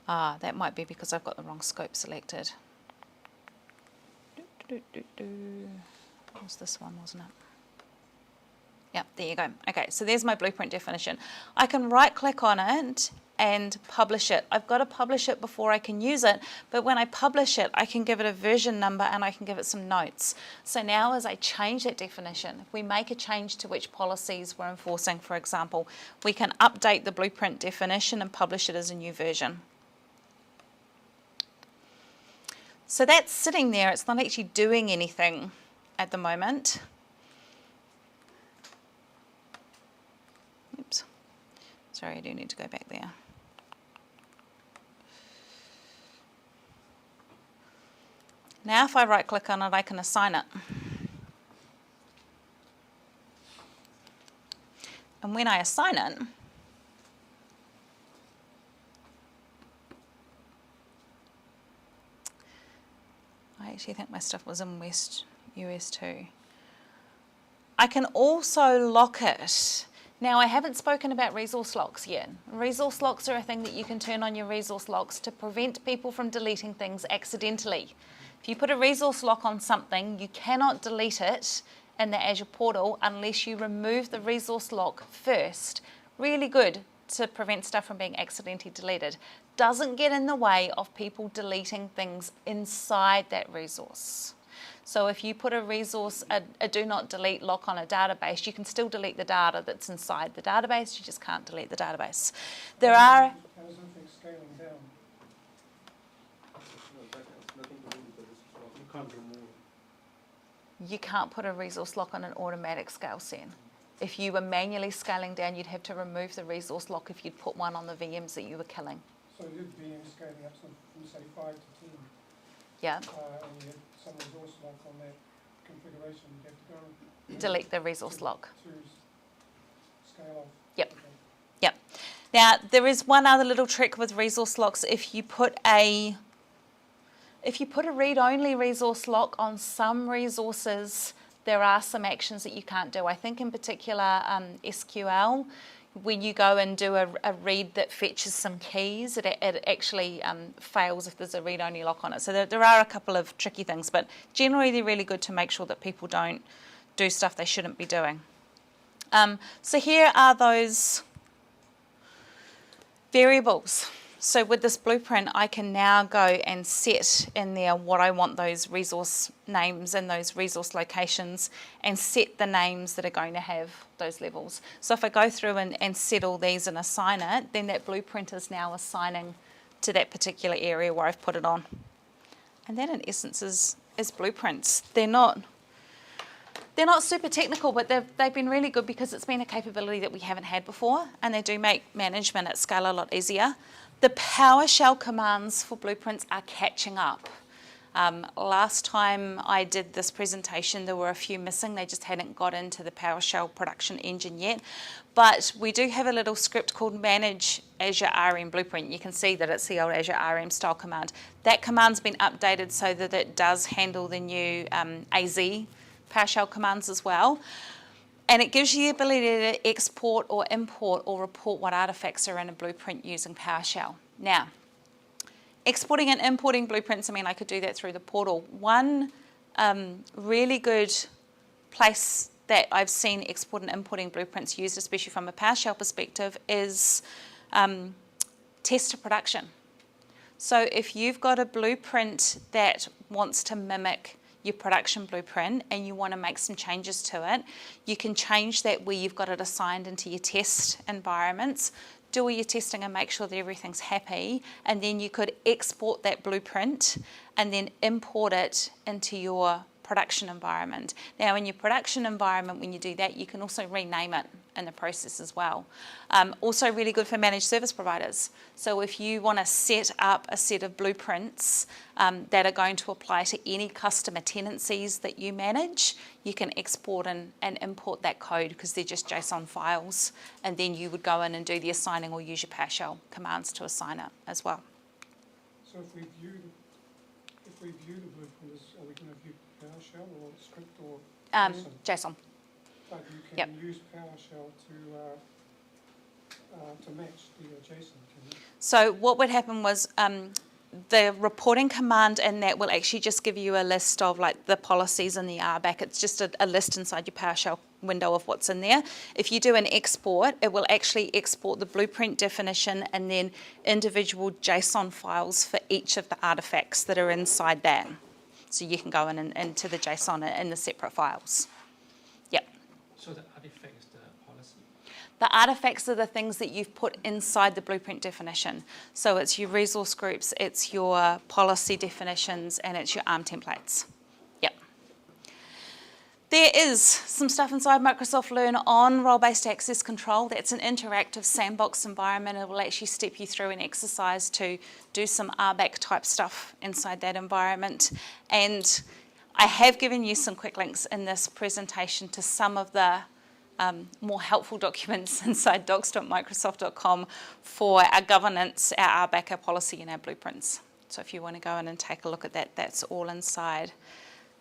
That might be because I've got the wrong scope selected. What was this one, wasn't it? Yep, there you go. Okay, so there's my blueprint definition. I can right-click on it and publish it. I've got to publish it before I can use it, but when I publish it, I can give it a version number and I can give it some notes. So now as I change that definition, if we make a change to which policies we're enforcing, for example, we can update the blueprint definition and publish it as a new version. So that's sitting there, it's not actually doing anything at the moment. Oops, sorry, I do need to go back there. Now if I right click on it, I can assign it. And when I assign it, I actually think my stuff was in West US too. I can also lock it. Now, I haven't spoken about resource locks yet. Resource locks are a thing that you can turn on your resource locks to prevent people from deleting things accidentally. If you put a resource lock on something, you cannot delete it in the Azure portal unless you remove the resource lock first. Really good to prevent stuff from being accidentally deleted. Doesn't get in the way of people deleting things inside that resource. So if you put a resource, a do not delete lock on a database, you can still delete the data that's inside the database, you just can't delete the database. There are...
How does anything scaling down?
No, that has nothing to do with the resource lock.
You can't remove.
You can't put a resource lock on an automatic scale sen. If you were manually scaling down, you'd have to remove the resource lock if you'd put one on the VMs that you were killing.
So you'd be scaling up from say 5 to 10,
Yeah,
and you had some resource lock on that configuration, you'd have to go
delete the resource lock.
to scale off.
Yep.
Okay.
Yep. Now, there is one other little trick with resource locks. If you put a read-only resource lock on some resources, there are some actions that you can't do. I think in particular SQL, when you go and do a read that fetches some keys, it actually fails if there's a read-only lock on it. So there are a couple of tricky things, but generally they're really good to make sure that people don't do stuff they shouldn't be doing. So here are those variables. So with this blueprint, I can now go and set in there what I want those resource names and those resource locations, and set the names that are going to have those levels. So if I go through and set all these and assign it, then that blueprint is now assigning to that particular area where I've put it on. And that in essence is blueprints. They're not super technical, but they've been really good because it's been a capability that we haven't had before, and they do make management at scale a lot easier. The PowerShell commands for blueprints are catching up. Last time I did this presentation, there were a few missing. They just hadn't got into the PowerShell production engine yet. But we do have a little script called Manage Azure RM Blueprint. You can see that it's the old Azure RM style command. That command's been updated so that it does handle the new AZ PowerShell commands as well. And it gives you the ability to export or import or report what artifacts are in a blueprint using PowerShell. Now, exporting and importing blueprints, I mean, I could do that through the portal. One really good place that I've seen export and importing blueprints used, especially from a PowerShell perspective, is test to production. So if you've got a blueprint that wants to mimic your production blueprint and you want to make some changes to it, you can change that where you've got it assigned into your test environments, do all your testing and make sure that everything's happy, and then you could export that blueprint and then import it into your production environment. Now in your production environment, when you do that, you can also rename it in the process as well. Also really good for managed service providers. So if you want to set up a set of blueprints that are going to apply to any customer tenancies that you manage, you can export and import that code because they're just JSON files, and then you would go in and do the assigning or use your PowerShell commands to assign it as well.
So if we view the blueprint, are we going to view PowerShell or script or JSON?
JSON.
But you can use PowerShell to match the JSON, can you?
So what would happen was the reporting command in that will actually just give you a list of like the policies and the RBAC. It's just a list inside your PowerShell window of what's in there. If you do an export, it will actually export the blueprint definition and then individual JSON files for each of the artifacts that are inside that. So you can go in and into the JSON in the separate files. Yep.
So the artifact is the policy?
The artifacts are the things that you've put inside the blueprint definition. So it's your resource groups, it's your policy definitions, and it's your ARM templates. Yep. There is some stuff inside Microsoft Learn on role-based access control. That's an interactive sandbox environment. It will actually step you through an exercise to do some RBAC type stuff inside that environment. And I have given you some quick links in this presentation to some of the more helpful documents inside docs.microsoft.com for our governance, our RBAC, our policy, and our blueprints. So if you want to go in and take a look at that, that's all inside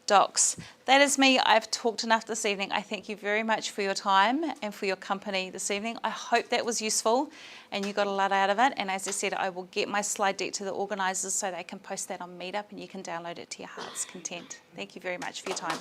Docs. That is me. I've talked enough this evening. I thank you very much for your time and for your company this evening. I hope that was useful and you got a lot out of it. And as I said, I will get my slide deck to the organisers so they can post that on Meetup and you can download it to your heart's content. Thank you very much for your time.